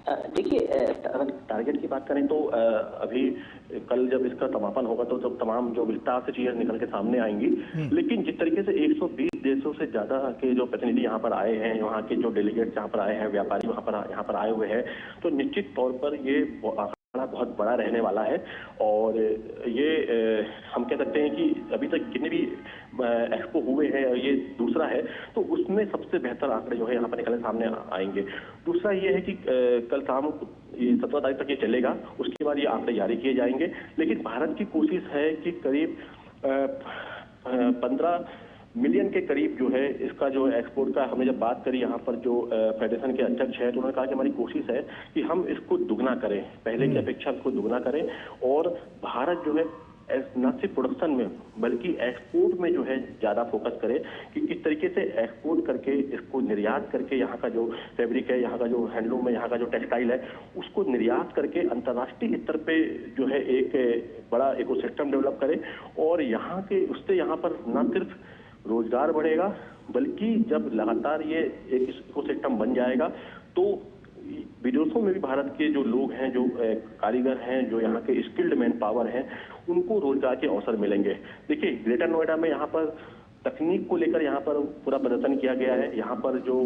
देखिए, अगर टारगेट की बात करें तो अभी कल जब इसका समापन होगा तो जब तमाम जो विस्तार से चीजें निकल के सामने आएंगी। लेकिन जिस तरीके से 120 देशों से ज्यादा के जो प्रतिनिधि यहाँ पर आए हैं, यहाँ के जो डेलीगेट्स यहाँ पर आए हैं, व्यापारी यहाँ पर आए हुए हैं, तो निश्चित तौर पर ये आंकड़ा बहुत बड़ा रहने वाला है। और ये हम कह सकते हैं कि अभी तक जितने भी एक्सपो हुए हैं, ये दूसरा है, तो उसमें सबसे बेहतर आंकड़े जो है यहाँ पर निकल सामने आएंगे। दूसरा ये है कि कल शाम 17 तारीख तक ये चलेगा, उसके बाद ये आंकड़े जारी किए जाएंगे। लेकिन भारत की कोशिश है कि करीब 15 मिलियन के करीब जो है इसका जो एक्सपोर्ट का, हमने जब बात करी यहाँ पर जो फेडरेशन के अध्यक्ष है, तो उन्होंने कहा कि हमारी कोशिश है कि हम इसको दुगना करें, पहले की अपेक्षा इसको दुगना करें। और भारत जो है न सिर्फ प्रोडक्शन में बल्कि एक्सपोर्ट में जो है ज्यादा फोकस करे कि किस तरीके से एक्सपोर्ट करके इसको निर्यात करके यहाँ का जो फैब्रिक है, यहाँ का जो हैंडलूम है, यहाँ का जो टेक्सटाइल है, उसको निर्यात करके अंतर्राष्ट्रीय स्तर पे जो है एक बड़ा इकोसिस्टम डेवलप करे। और यहाँ के उससे यहाँ पर न सिर्फ रोजगार बढ़ेगा बल्कि जब लगातार ये एक इकोसिस्टम बन जाएगा तो विदेशों में भी भारत के जो लोग हैं, जो कारीगर हैं, जो यहाँ के स्किल्ड मैन पावर हैं, उनको रोजगार के अवसर मिलेंगे। देखिए, ग्रेटर नोएडा में यहाँ पर तकनीक को लेकर यहाँ पर पूरा प्रदर्शन किया गया है। यहाँ पर जो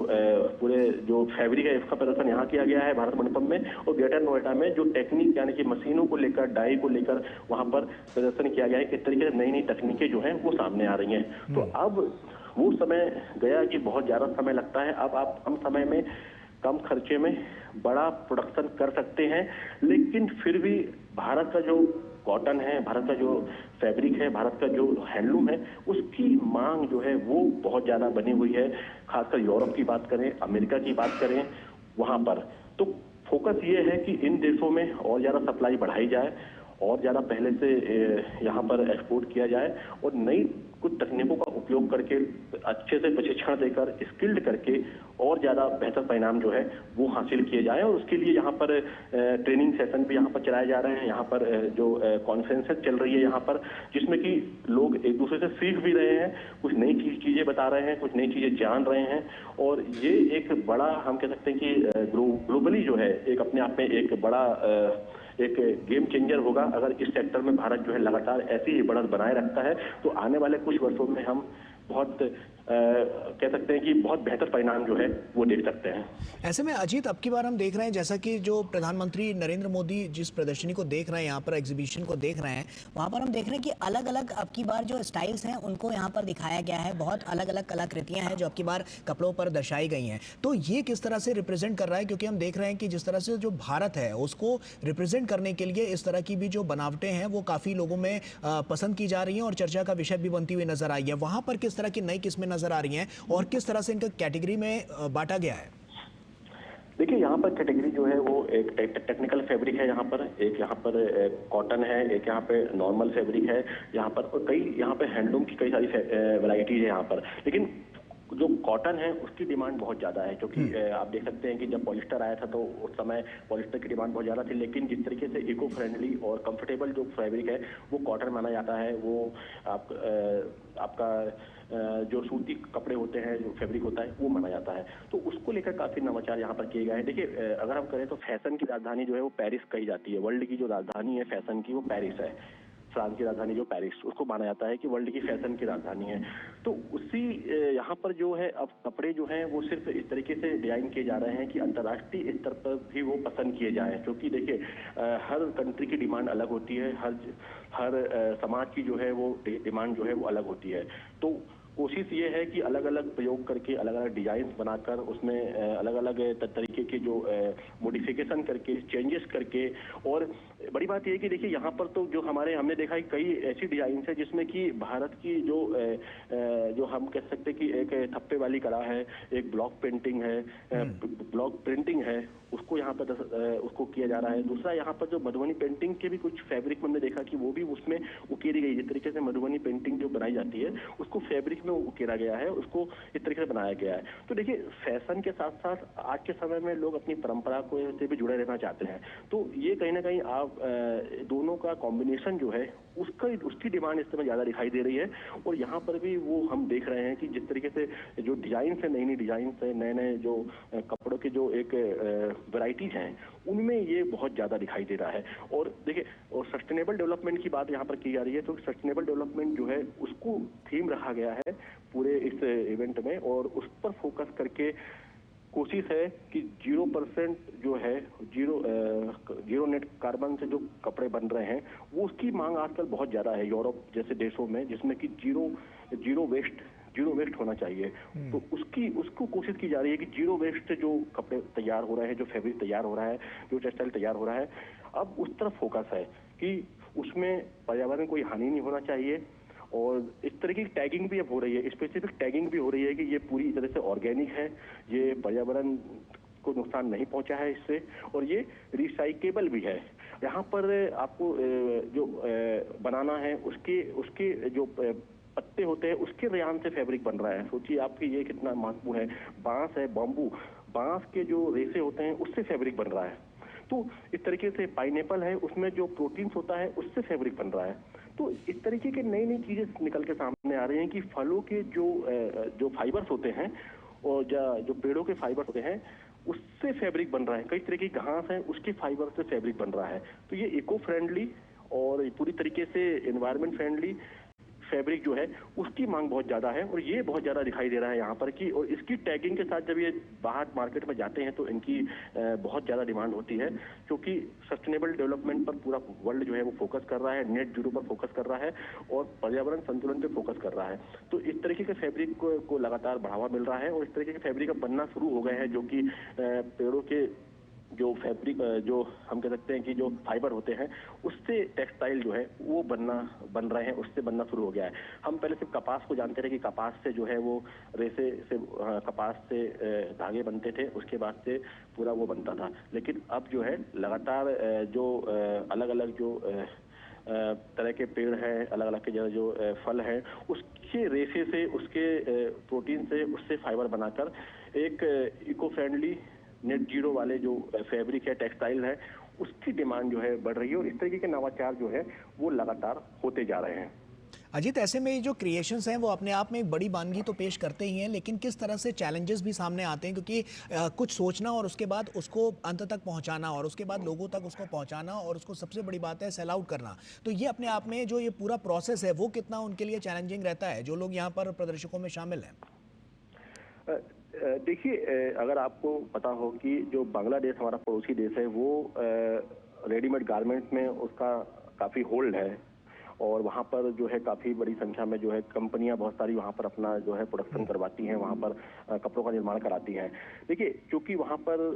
पूरे जो फैब्रिक है इसका प्रदर्शन यहाँ किया गया है भारत मंडपम में। और ग्रेटर नोएडा में जो टेक्निक यानी कि मशीनों को लेकर, डाई को लेकर वहाँ पर प्रदर्शन किया गया है। किस तरीके से नई नई तकनीकें जो है वो सामने आ रही हैं। तो अब वो समय गया कि बहुत ज्यादा समय लगता है। अब आप कम समय में कम खर्चे में बड़ा प्रोडक्शन कर सकते हैं। लेकिन फिर भी भारत का जो कॉटन है, भारत का जो फैब्रिक है, भारत का जो हैंडलूम है, उसकी मांग जो है वो बहुत ज्यादा बनी हुई है। खासकर यूरोप की बात करें, अमेरिका की बात करें, वहां पर तो फोकस ये है कि इन देशों में और ज्यादा सप्लाई बढ़ाई जाए और ज्यादा पहले से यहाँ पर एक्सपोर्ट किया जाए और नई कुछ तकनीकों का उपयोग करके अच्छे से प्रशिक्षण देकर स्किल्ड करके और ज्यादा बेहतर परिणाम जो है वो हासिल किए जाए। और उसके लिए यहाँ पर ट्रेनिंग सेशन भी यहाँ पर चलाए जा रहे हैं। यहाँ पर जो कॉन्फ्रेंसेस चल रही है यहाँ पर, जिसमें कि लोग एक दूसरे से सीख भी रहे हैं, कुछ नई चीजें बता रहे हैं, कुछ नई चीजें जान रहे हैं। और ये एक बड़ा, हम कह सकते हैं कि ग्लोबली जो है एक अपने आप में एक बड़ा एक गेम चेंजर होगा। अगर इस सेक्टर में भारत जो है लगातार ऐसी ही बढ़त बनाए रखता है तो आने वाले कुछ वर्षों में हम बहुत कह सकते हैं कि बहुत बेहतर परिणाम जो है वो देख सकते हैं। ऐसे में अजीत, अब की बार हम देख रहे हैं जैसा कि जो प्रधानमंत्री नरेंद्र मोदी जिस प्रदर्शनी को देख रहे हैं, यहाँ पर एग्जीबिशन को देख रहे हैं, वहाँ पर हम देख रहे हैं कि अलग अलग अब की बार जो स्टाइल्स हैं उनको यहाँ पर दिखाया गया है। बहुत अलग अलग कलाकृतियाँ हैं जो अब की बार कपड़ों पर दर्शाई गई हैं। तो ये किस तरह से रिप्रेजेंट कर रहा है, क्योंकि हम देख रहे हैं कि जिस तरह से जो भारत है उसको रिप्रेजेंट करने के लिए इस तरह की भी जो बनावटें हैं वो काफ़ी लोगों में पसंद की जा रही हैं और चर्चा का विषय भी बनती हुई नजर आई है। वहाँ पर किस तरह की नई किस्में नजर आ रही हैं और किस तरह से इनका कैटेगरी में बांटा गया है? देखिए, यहाँ पर कैटेगरी जो है वो एक टेक्निकल फैब्रिक है, यहाँ पर एक, यहाँ पर कॉटन है, एक यहाँ पे नॉर्मल फैब्रिक है, यहाँ पर और कई यहाँ पे हैंडलूम की कई सारी वैरायटीज है यहाँ पर। लेकिन जो कॉटन है उसकी डिमांड बहुत ज्यादा है, क्योंकि आप देख सकते हैं कि जब पॉलिस्टर आया था तो उस समय पॉलिस्टर की डिमांड बहुत ज्यादा थी। लेकिन जिस तरीके से इको फ्रेंडली और कंफर्टेबल जो फैब्रिक है वो कॉटन माना जाता है। वो आपका जो सूती कपड़े होते हैं, जो फैब्रिक होता है वो माना जाता है। तो उसको लेकर काफी नवाचार यहाँ पर किए गए हैं। देखिए, अगर हम करें तो फैशन की राजधानी जो है वो पेरिस कही जाती है। वर्ल्ड की जो राजधानी है फैशन की वो पेरिस है। फ्रांस की राजधानी जो पेरिस, उसको माना जाता है कि वर्ल्ड की फैशन की राजधानी है। तो उसी यहाँ पर जो है अब कपड़े जो हैं वो सिर्फ इस तरीके से डिजाइन किए जा रहे हैं कि अंतर्राष्ट्रीय स्तर पर भी वो पसंद किए जाएं। क्योंकि देखिए, हर कंट्री की डिमांड अलग होती है, हर समाज की जो है वो डिमांड जो है वो अलग होती है। तो कोशिश ये है कि अलग अलग प्रयोग करके, अलग अलग डिजाइन बनाकर, उसमें अलग अलग तरीके के जो मॉडिफिकेशन करके, चेंजेस करके। और बड़ी बात यह है कि देखिए, यहाँ पर तो जो हमने देखा है कई ऐसी डिजाइन है जिसमें कि भारत की जो हम कह सकते हैं कि एक थप्पे वाली कला है, एक ब्लॉक पेंटिंग है, ब्लॉक प्रिंटिंग है, उसको यहाँ पर उसको किया जा रहा है। दूसरा, यहाँ पर जो मधुबनी पेंटिंग के भी कुछ फैब्रिक हमने देखा कि वो भी उसमें उकेरी गई। जिस तरीके से मधुबनी पेंटिंग जो बनाई जाती है उसको फैब्रिक में उकेरा गया है, उसको इस तरीके से बनाया गया है। तो देखिए, फैशन के साथ साथ आज के समय में लोग अपनी परंपरा को से भी जुड़े रहना चाहते हैं। तो ये कहीं ना कहीं आप दोनों का कॉम्बिनेशन जो है उसकी डिमांड इस समय ज्यादा दिखाई दे रही है। और यहाँ पर भी वो हम देख रहे हैं कि जिस तरीके से जो डिजाइन है, नई नई डिजाइन है, नए नए जो कपड़ों के जो एक वैरायटीज हैं, उनमें ये बहुत ज्यादा दिखाई दे रहा है। और देखिए, और सस्टेनेबल डेवलपमेंट की बात यहाँ पर की जा रही है, तो सस्टेनेबल डेवलपमेंट जो है उसको थीम रखा गया है पूरे इस इवेंट में, और उस पर फोकस करके कोशिश है कि 0% जो है जीरो नेट कार्बन से जो कपड़े बन रहे हैं, वो उसकी मांग आजकल बहुत ज्यादा है यूरोप जैसे देशों में, जिसमें कि जीरो वेस्ट होना चाहिए। तो उसको कोशिश की जा रही है कि जीरो वेस्ट से जो कपड़े तैयार हो रहे हैं, जो फैब्रिक तैयार हो रहा है, जो टेक्सटाइल तैयार हो रहा है, अब उस तरफ फोकस है कि उसमें पर्यावरण कोई हानि नहीं होना चाहिए। और इस तरह की टैगिंग भी अब हो रही है, स्पेसिफिक टैगिंग भी हो रही है कि ये पूरी तरह से ऑर्गेनिक है, ये पर्यावरण को नुकसान नहीं पहुंचा है इससे, और ये रिसाइकेबल भी है। यहाँ पर आपको जो बनाना है उसके जो पत्ते होते हैं, उसके रेयान से फैब्रिक बन रहा है। सोचिए आपकी ये कितना महत्वपूर्ण है। बांस है, बम्बू, बांस के जो रेशे होते हैं उससे फैब्रिक बन रहा है। तो इस तरीके से पाइनएप्पल है, उसमें जो प्रोटीन्स होता है उससे फैब्रिक बन रहा है। तो इस तरीके के नई नई चीजें निकल के सामने आ रही हैं कि फलों के जो फाइबर्स होते हैं और जो पेड़ों के फाइबर्स होते हैं उससे फैब्रिक बन रहा है। कई तरह की घास है, उसके फाइबर से फैब्रिक बन रहा है। तो ये इको फ्रेंडली और पूरी तरीके से एनवायरमेंट फ्रेंडली फैब्रिक जो है उसकी मांग बहुत ज्यादा है, और ये बहुत ज्यादा दिखाई दे रहा है यहाँ पर कि, और इसकी टैगिंग के साथ जब ये बाहर मार्केट में जाते हैं तो इनकी बहुत ज्यादा डिमांड होती है, क्योंकि सस्टेनेबल डेवलपमेंट पर पूरा वर्ल्ड जो है वो फोकस कर रहा है, नेट जीरो पर फोकस कर रहा है और पर्यावरण संतुलन पे फोकस कर रहा है। तो इस तरीके के फैब्रिक को लगातार बढ़ावा मिल रहा है, और इस तरीके के फैब्रिक अब बनना शुरू हो गए हैं, जो कि पेड़ों के जो फैब्रिक, जो हम कह सकते हैं कि जो फाइबर होते हैं उससे टेक्सटाइल जो है वो बन रहे हैं, उससे बनना शुरू हो गया है। हम पहले सिर्फ कपास को जानते थे कि कपास से जो है वो रेसे से कपास से धागे बनते थे, उसके बाद से पूरा वो बनता था। लेकिन अब जो है लगातार जो अलग अलग जो तरह के पेड़ हैं, अलग अलग के जो फल हैं, उसके रेशे से, उसके प्रोटीन से, उससे फाइबर बनाकर एक इको फ्रेंडली नेट जीरो वाले जो फैब्रिक है, टेक्सटाइल है, उसकी डिमांड जो है बढ़ रही है, और इस तरीके के नवाचार जो है वो लगातार होते जा रहे हैं। अजीत, ऐसे में ये जो क्रिएशंस हैं वो अपने आप में एक बड़ी वानगी तो पेश करते ही हैं, लेकिन किस तरह से चैलेंजेस भी सामने आते हैं, क्योंकि कुछ सोचना और उसके बाद उसको अंत तक पहुंचाना और उसके बाद लोगों तक उसको पहुंचाना, और उसको सबसे बड़ी बात है सेल आउट करना। तो ये अपने आप में जो ये पूरा प्रोसेस है वो कितना उनके लिए चैलेंजिंग रहता है, जो लोग यहाँ पर प्रदर्शकों में शामिल हैं? देखिए, अगर आपको पता हो कि जो बांग्लादेश हमारा पड़ोसी देश है, वो रेडीमेड गारमेंट्स में उसका काफी होल्ड है, और वहाँ पर जो है काफी बड़ी संख्या में जो है कंपनियां बहुत सारी वहाँ पर अपना जो है प्रोडक्शन करवाती हैं, वहाँ पर कपड़ों का निर्माण कराती हैं। देखिए, क्योंकि वहाँ पर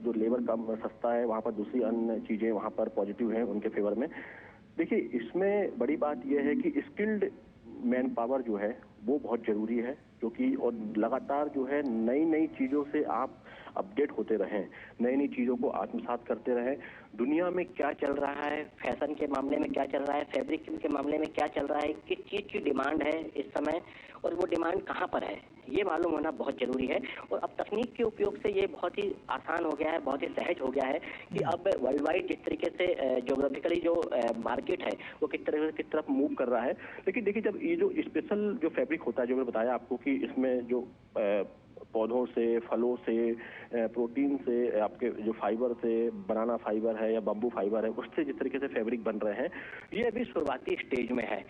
जो लेबर कम सस्ता है, वहाँ पर दूसरी अन्य चीजें वहाँ पर पॉजिटिव हैं उनके फेवर में। देखिए, इसमें बड़ी बात यह है कि स्किल्ड मैन पावर जो है वो बहुत जरूरी है, क्योंकि और लगातार जो है नई नई चीजों से आप अपडेट होते रहें, नई नई चीजों को आत्मसात करते रहें। दुनिया में क्या चल रहा है, फैशन के मामले में क्या चल रहा है, फैब्रिक के मामले में क्या चल रहा है, किस चीज की डिमांड है इस समय, और वो डिमांड कहाँ पर है, ये मालूम होना बहुत जरूरी है। और अब तकनीक के उपयोग से ये बहुत ही आसान हो गया है, बहुत ही सहज हो गया है कि अब वर्ल्ड वाइड जिस तरीके से ज्योग्राफिकली जो मार्केट है वो किस तरफ मूव कर रहा है। लेकिन देखिए, जब ये जो स्पेशल जो फैब्रिक होता है, जो मैंने बताया आपको कि इसमें जो पौधों से, फलों से, प्रोटीन से, आपके जो फाइबर से, बनाना फाइबर है या बम्बू फाइबर है, उससे जिस तरीके से फैब्रिक बन रहे हैं, ये अभी शुरुआती स्टेज में है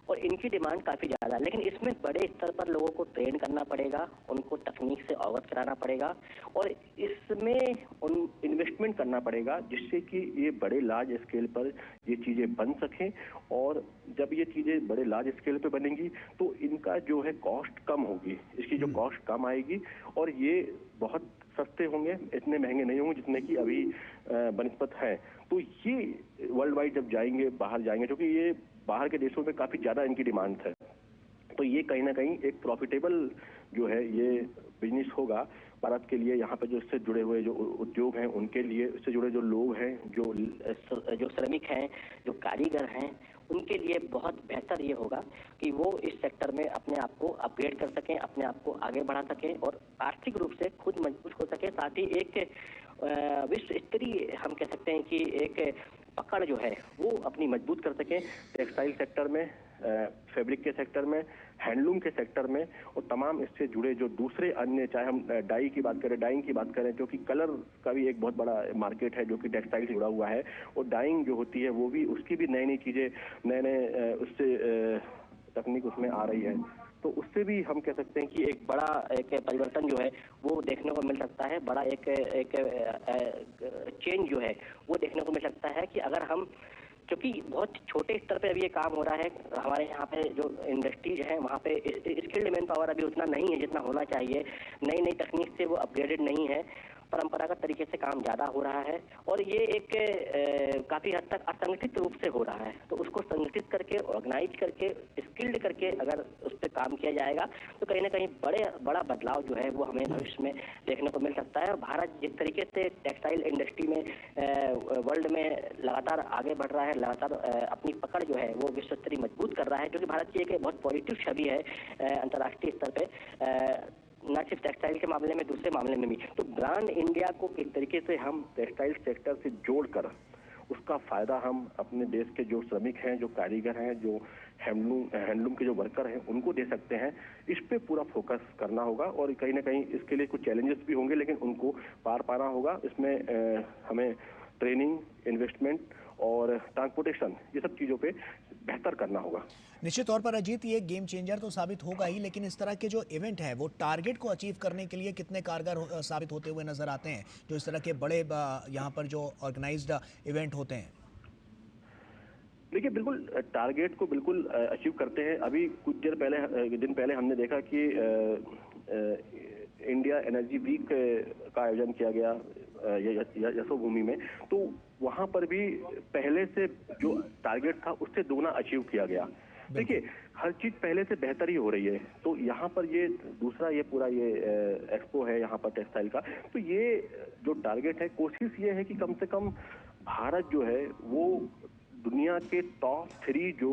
और इनकी डिमांड काफी ज्यादा है। लेकिन इसमें बड़े स्तर पर लोगों को ट्रेन करना पड़ेगा, उनको तकनीक से अवगत कराना पड़ेगा, और इसमें इन्वेस्टमेंट करना पड़ेगा, जिससे कि ये बड़े लार्ज स्केल पर ये चीजें बन सकें। और जब ये चीजें बड़े लार्ज स्केल पे बनेंगी तो इनका जो है कॉस्ट कम होगी, इसकी जो कॉस्ट कम आएगी, और ये बहुत सस्ते होंगे, इतने महंगे नहीं होंगे जितने की अभी बनिस्पत है। तो ये वर्ल्ड वाइड जब जाएंगे, बाहर जाएंगे, क्योंकि ये बाहर के देशों में काफी ज्यादा इनकी डिमांड है, तो ये कहीं ना कहीं एक प्रॉफिटेबल जो है ये बिजनेस होगा भारत के लिए। यहाँ पे जो इससे जुड़े हुए जो उद्योग हैं उनके लिए, इससे जुड़े जो लोग हैं, जो श्रमिक हैं, जो कारीगर हैं, उनके लिए बहुत बेहतर ये होगा कि वो इस सेक्टर में अपने आप को अपग्रेड कर सकें, अपने आप को आगे बढ़ा सकें और आर्थिक रूप से खुद मजबूत हो सके। साथ ही एक विश्व स्तरीय हम कह सकते हैं कि एक पकड़ जो है वो अपनी मजबूत कर सकें टेक्सटाइल सेक्टर में, फैब्रिक के सेक्टर में, हैंडलूम के सेक्टर में और तमाम इससे जुड़े जो दूसरे अन्य, चाहे हम डाई की बात करें, डाइंग की बात करें, जो कि कलर का भी एक बहुत बड़ा मार्केट है जो कि टेक्सटाइल से जुड़ा हुआ है, और डाइंग जो होती है वो भी, उसकी भी नई नई चीजें, नए नए उससे तकनीक उसमें आ रही है। तो उससे भी हम कह सकते हैं कि एक बड़ा एक परिवर्तन जो है वो देखने को मिल सकता है, बड़ा एक चेंज जो है वो देखने को मिल सकता है कि अगर हम, क्योंकि बहुत छोटे स्तर पे अभी ये काम हो रहा है, हमारे यहाँ पे जो इंडस्ट्रीज है वहाँ पे स्किल्ड मैन पावर अभी उतना नहीं है जितना होना चाहिए, नई नई तकनीक से वो अपग्रेडेड नहीं है, परंपरागत तरीके से काम ज़्यादा हो रहा है और ये एक काफ़ी हद तक असंगठित रूप से हो रहा है। तो उसको संगठित करके, ऑर्गेनाइज करके, स्किल्ड करके अगर उस पर काम किया जाएगा तो कहीं ना कहीं बड़ा बदलाव जो है वो हमें भविष्य में देखने को मिल सकता है। और भारत जिस तरीके से टेक्सटाइल इंडस्ट्री में वर्ल्ड में लगातार आगे बढ़ रहा है, लगातार अपनी पकड़ जो है वो विश्व स्तरीय मजबूत कर रहा है, क्योंकि भारत की एक बहुत पॉजिटिव छवि है अंतर्राष्ट्रीय स्तर पर, न सिर्फ टेक्सटाइल के मामले में, दूसरे मामले में भी। तो ब्रांड इंडिया को किस तरीके से हम टेक्सटाइल सेक्टर से जोड़कर उसका फायदा हम अपने देश के जो श्रमिक हैं, जो कारीगर हैं, जो हैंडलूम के जो वर्कर हैं, उनको दे सकते हैं, इस पे पूरा फोकस करना होगा। और कहीं ना कहीं इसके लिए कुछ चैलेंजेस भी होंगे, लेकिन उनको पार पाना होगा। इसमें हमें ट्रेनिंग, इन्वेस्टमेंट और ट्रांसपोर्टेशन, ये सब चीज़ों पे बेहतर करना होगा। निश्चित तौर पर अजीत, ये गेम चेंजर तो साबित होगा ही, लेकिन इस तरह के जो इवेंट है वो टारगेट को अचीव करने के लिए कितने कारगर साबित होते हुए नजर आते हैं, जो इस तरह के बड़े यहाँ पर जो ऑर्गेनाइज्ड इवेंट होते हैं? देखिए, बिल्कुल टारगेट को बिल्कुल अचीव करते हैं। अभी कुछ दिन पहले हमने देखा कि इंडिया एनर्जी वीक का आयोजन किया गया यशोभूमि में, तो वहां पर भी पहले से जो टारगेट था उससे दुगना अचीव किया गया। देखिए, हर चीज पहले से बेहतर ही हो रही है। तो यहाँ पर ये दूसरा ये पूरा ये एक्सपो है यहाँ पर टेक्सटाइल का, तो ये जो टारगेट है, कोशिश ये है कि कम से कम भारत जो है वो दुनिया के टॉप 3 जो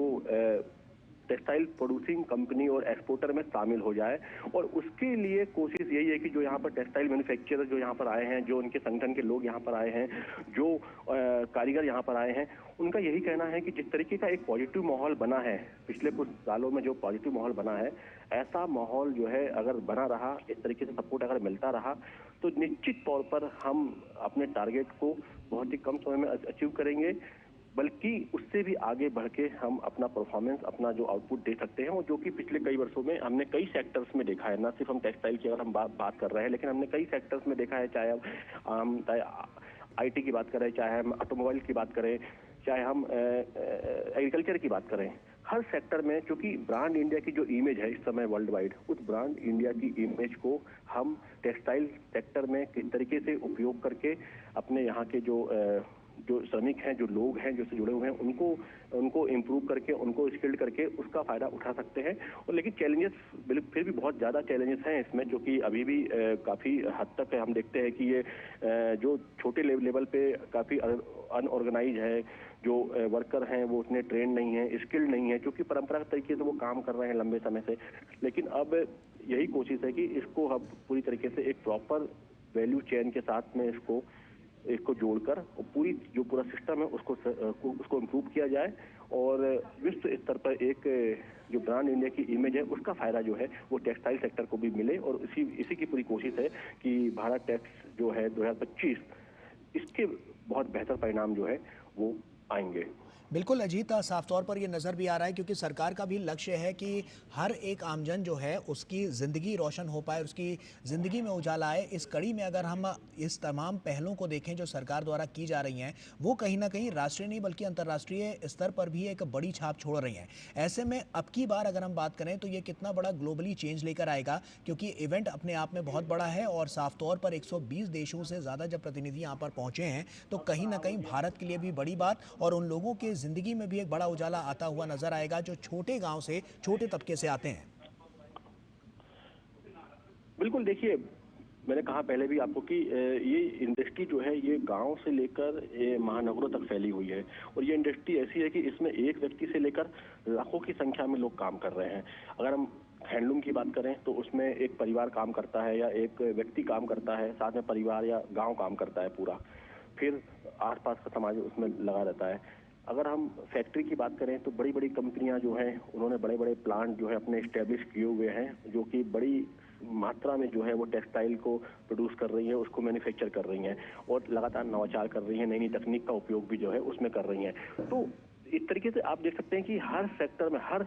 टेक्सटाइल प्रोड्यूसिंग कंपनी और एक्सपोर्टर में शामिल हो जाए। और उसके लिए कोशिश यही है कि जो यहाँ पर टेक्सटाइल मैन्युफैक्चरर जो यहाँ पर आए हैं, जो उनके संगठन के लोग यहाँ पर आए हैं, जो कारीगर यहाँ पर आए हैं, उनका यही कहना है कि जिस तरीके का एक पॉजिटिव माहौल बना है पिछले कुछ सालों में, जो पॉजिटिव माहौल बना है, ऐसा माहौल जो है अगर बना रहा, इस तरीके से सपोर्ट अगर मिलता रहा, तो निश्चित तौर पर हम अपने टारगेट को बहुत ही कम समय में अचीव करेंगे, बल्कि उससे भी आगे बढ़ के हम अपना परफॉर्मेंस, अपना जो आउटपुट दे सकते हैं, और जो कि पिछले कई वर्षों में हमने कई सेक्टर्स में देखा है। ना सिर्फ हम टेक्सटाइल की अगर हम बात कर रहे हैं, लेकिन हमने कई सेक्टर्स में देखा है, चाहे हम आईटी की बात करें, चाहे हम ऑटोमोबाइल की बात करें, चाहे हम एग्रीकल्चर की बात करें, हर सेक्टर में क्योंकि ब्रांड इंडिया की जो इमेज है इस समय वर्ल्ड वाइड, उस ब्रांड इंडिया की इमेज को हम टेक्सटाइल सेक्टर में किस तरीके से उपयोग करके अपने यहाँ के जो श्रमिक हैं, जो लोग हैं, जो से जुड़े हुए हैं, उनको इम्प्रूव करके, उनको स्किल्ड करके उसका फायदा उठा सकते हैं। और लेकिन चैलेंजेस फिर भी बहुत ज़्यादा चैलेंजेस हैं इसमें, जो कि अभी भी काफ़ी हद तक हम देखते हैं कि ये जो छोटे लेवल पे काफ़ी अनऑर्गेनाइज है, जो वर्कर हैं वो उतने ट्रेन नहीं है, स्किल्ड नहीं है, क्योंकि परंपरागत तरीके से वो काम कर रहे हैं लंबे समय से। लेकिन अब यही कोशिश है कि इसको हम पूरी तरीके से एक प्रॉपर वैल्यू चेन के साथ में इसको जोड़कर और पूरा सिस्टम है उसको इम्प्रूव किया जाए, और विश्व स्तर पर एक जो ब्रांड इंडिया की इमेज है उसका फायदा जो है वो टेक्सटाइल सेक्टर को भी मिले। और इसी की पूरी कोशिश है कि भारत टेक्स जो है 2025, इसके बहुत बेहतर परिणाम जो है वो आएंगे। बिल्कुल अजीत, साफ तौर पर ये नज़र भी आ रहा है, क्योंकि सरकार का भी लक्ष्य है कि हर एक आमजन जो है उसकी ज़िंदगी रोशन हो पाए, उसकी ज़िंदगी में उजाला आए। इस कड़ी में अगर हम इस तमाम पहलों को देखें जो सरकार द्वारा की जा रही हैं, वो कहीं ना कहीं राष्ट्रीय नहीं बल्कि अंतर्राष्ट्रीय स्तर पर भी एक बड़ी छाप छोड़ रही हैं। ऐसे में अब की बार अगर हम बात करें तो ये कितना बड़ा ग्लोबली चेंज लेकर आएगा, क्योंकि इवेंट अपने आप में बहुत बड़ा है और साफ तौर पर 120 देशों से ज़्यादा जब प्रतिनिधि यहाँ पर पहुँचे हैं, तो कहीं ना कहीं भारत के लिए भी बड़ी बात और उन लोगों के जिंदगी में भी एक बड़ा उजाला आता हुआ नजर आएगा जो छोटे गांव से, छोटे तबके से आते हैं। बिल्कुल, देखिए, मैंने कहा पहले भी आपको कि ये इंडस्ट्री जो है ये गांव से लेकर महानगरों तक फैली हुई है, और ये इंडस्ट्री ऐसी है कि इसमें एक व्यक्ति से लेकर लाखों की संख्या में लोग काम कर रहे हैं। अगर हम हैंडलूम की बात करें तो उसमें एक परिवार काम करता है या एक व्यक्ति काम करता है, साथ में परिवार या गांव काम करता है पूरा, फिर आसपास का समाज उसमें लगा रहता है। अगर हम फैक्ट्री की बात करें तो बड़ी बड़ी कंपनियां जो हैं उन्होंने बड़े बड़े प्लांट जो है अपने इस्टेब्लिश किए हुए हैं, जो कि बड़ी मात्रा में जो है वो टेक्सटाइल को प्रोड्यूस कर रही है, उसको मैन्युफैक्चर कर रही हैं और लगातार नवाचार कर रही हैं, नई नई तकनीक का उपयोग भी जो है उसमें कर रही हैं। तो इस तरीके से आप देख सकते हैं कि हर सेक्टर में, हर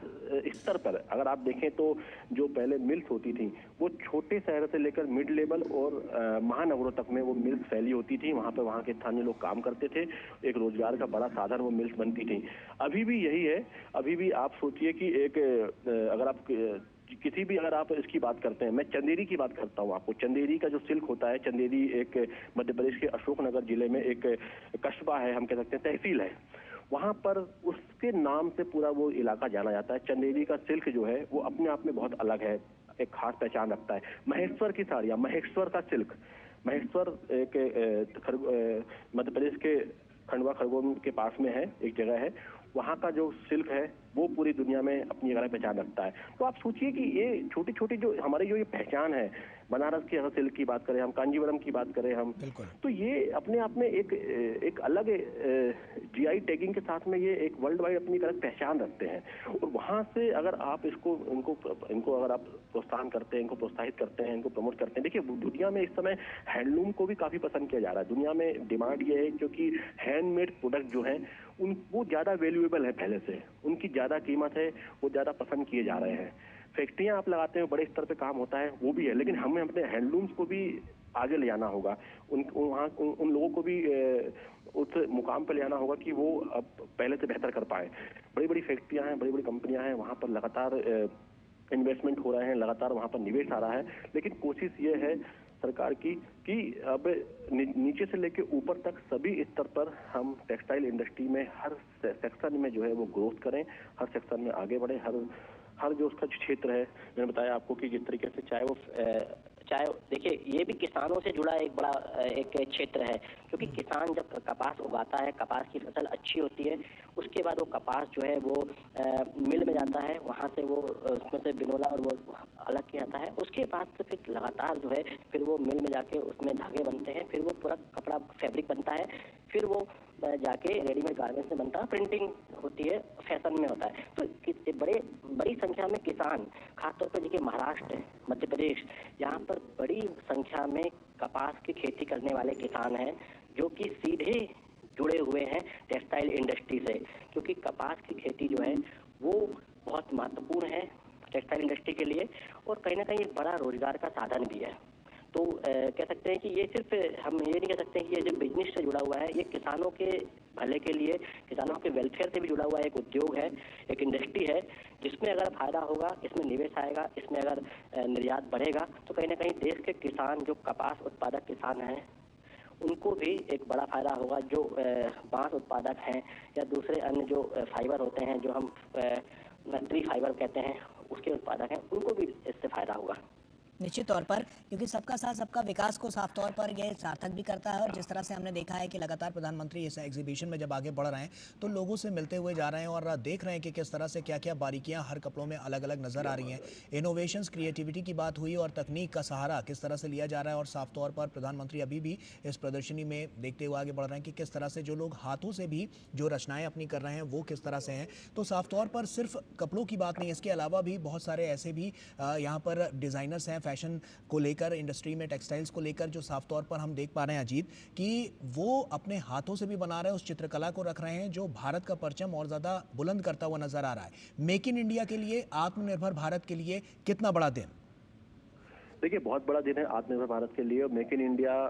स्तर पर अगर आप देखें तो जो पहले मिल्स होती थी वो छोटे शहर से लेकर मिड लेवल और महानगरों तक में वो मिल्स फैली होती थी। वहां पर वहां के स्थानीय लोग काम करते थे, एक रोजगार का बड़ा साधन वो मिल्स बनती थी। अभी भी यही है। अभी भी आप सोचिए कि एक अगर आप किसी भी, अगर आप इसकी बात करते हैं, मैं चंदेरी की बात करता हूँ आपको। चंदेरी का जो सिल्क होता है, चंदेरी एक मध्य प्रदेश के अशोकनगर जिले में एक कस्बा है, हम कह सकते हैं तहसील है, वहां पर उसके नाम से पूरा वो इलाका जाना जाता है। चंदेरी का सिल्क जो है वो अपने आप में बहुत अलग है, एक खास पहचान रखता है। महेश्वर की साड़ियां, महेश्वर का सिल्क, महेश्वर एक मध्य प्रदेश के खंडवा खरगोन के पास में है, एक जगह है, वहां का जो सिल्क है वो पूरी दुनिया में अपनी अलग पहचान रखता है। तो आप सोचिए कि ये छोटी छोटी जो हमारी जो ये पहचान है, बनारस की अगर सिल्क की बात करें हम, कांजीवरम की बात करें हम, तो ये अपने आप में एक अलग जीआई टैगिंग के साथ में ये एक वर्ल्ड वाइड अपनी अलग पहचान रखते हैं। और वहां से अगर आप इनको अगर आप प्रोत्साहन करते हैं, इनको प्रोत्साहित करते हैं, इनको प्रमोट करते हैं, देखिए दुनिया में इस समय हैंडलूम को भी काफी पसंद किया जा रहा है। दुनिया में डिमांड ये है क्योंकि हैंडमेड प्रोडक्ट जो है वो ज्यादा वैल्यूएबल है, पहले से उनकी ज्यादा कीमत है, वो ज्यादा पसंद किए जा रहे हैं। फैक्ट्रियां आप लगाते हैं, बड़े स्तर पे काम होता है, वो भी है, लेकिन हमें अपने हैंडलूम्स को भी आगे ले जाना होगा। उन लोगों को भी उस मुकाम पर ले जाना होगा कि वो अब पहले से बेहतर कर पाए। बड़ी बड़ी फैक्ट्रियां हैं, बड़ी बड़ी कंपनियां हैं, वहां पर लगातार इन्वेस्टमेंट हो रहे हैं, लगातार वहां पर निवेश आ रहा है, लेकिन कोशिश ये है सरकार की कि अब नीचे से लेकर ऊपर तक सभी स्तर पर हम टेक्सटाइल इंडस्ट्री में हर सेक्शन में जो है वो ग्रोथ करें, हर सेक्शन में आगे बढ़े, हर जो उसका क्षेत्र है, मैंने बताया आपको कि जिस तरीके से चाहे देखिए ये भी किसानों से जुड़ा एक बड़ा एक क्षेत्र है, क्योंकि किसान जब कपास उगाता है, कपास की फसल अच्छी होती है, उसके बाद वो कपास जो है वो मिल में जाता है, वहाँ से वो उसमें से बिनोला और वो अलग किया जाता है। उसके बाद से फिर लगातार जो है फिर वो मिल में जाके उसमें धागे बनते हैं, फिर वो पूरा कपड़ा फैब्रिक बनता है, फिर वो जाके रेडीमेड गारमेंट्स में बनता है, प्रिंटिंग होती है, फैशन में होता है। तो बड़ी संख्या में किसान, खासतौर पर देखिए महाराष्ट्र, मध्य प्रदेश, यहाँ पर बड़ी संख्या में कपास की खेती करने वाले किसान हैं, जो कि सीधे जुड़े हुए हैं टेक्सटाइल इंडस्ट्री से, क्योंकि कपास की खेती जो है वो बहुत महत्वपूर्ण है टेक्सटाइल इंडस्ट्री के लिए, और कहीं ना कहीं एक बड़ा रोजगार का साधन भी है। तो कह सकते हैं कि ये सिर्फ हम ये नहीं कह सकते हैं कि ये जो बिजनेस से जुड़ा हुआ है, ये किसानों के भले के लिए, किसानों के वेलफेयर से भी जुड़ा हुआ एक उद्योग है, एक इंडस्ट्री है, जिसमें अगर फायदा होगा, इसमें निवेश आएगा, इसमें अगर निर्यात बढ़ेगा, तो कहीं ना कहीं देश के किसान, जो कपास उत्पादक किसान हैं, उनको भी एक बड़ा फायदा होगा। जो बांस उत्पादक हैं या दूसरे अन्य जो फाइबर होते हैं, जो हम ट्री फाइबर कहते हैं, उसके उत्पादक हैं, उनको भी इससे फायदा होगा। निश्चित तौर पर, क्योंकि सबका साथ सबका विकास को साफ तौर पर यह सार्थक भी करता है। और जिस तरह से हमने देखा है कि लगातार प्रधानमंत्री इस एग्जीबिशन में जब आगे बढ़ रहे हैं तो लोगों से मिलते हुए जा रहे हैं और देख रहे हैं कि किस तरह से क्या क्या बारीकियां हर कपड़ों में अलग अलग नजर आ रही हैं। इनोवेशंस, क्रिएटिविटी की बात हुई और तकनीक का सहारा किस तरह से लिया जा रहा है, और साफ तौर पर प्रधानमंत्री अभी भी इस प्रदर्शनी में देखते हुए आगे बढ़ रहे हैं कि किस तरह से जो लोग हाथों से भी जो रचनाएं अपनी कर रहे हैं वो किस तरह से हैं। तो साफ तौर पर सिर्फ कपड़ों की बात नहीं, इसके अलावा भी बहुत सारे ऐसे भी यहाँ पर डिज़ाइनर्स हैं फैशन को लेकर, इंडस्ट्री में टेक्सटाइल्स को लेकर, जो साफ तौर पर हम देख पा रहे हैं अजीत कि वो अपने हाथों से भी बना रहे हैं, उस चित्रकला को रख रहे हैं जो भारत का परचम और ज़्यादा बुलंद करता हुआ नजर आ रहा है। मेक इन इंडिया के लिए, आत्मनिर्भर भारत के लिए कितना बड़ा दिन? देखिए बहुत बड़ा दिन है आत्मनिर्भर भारत के लिए। मेक इन इंडिया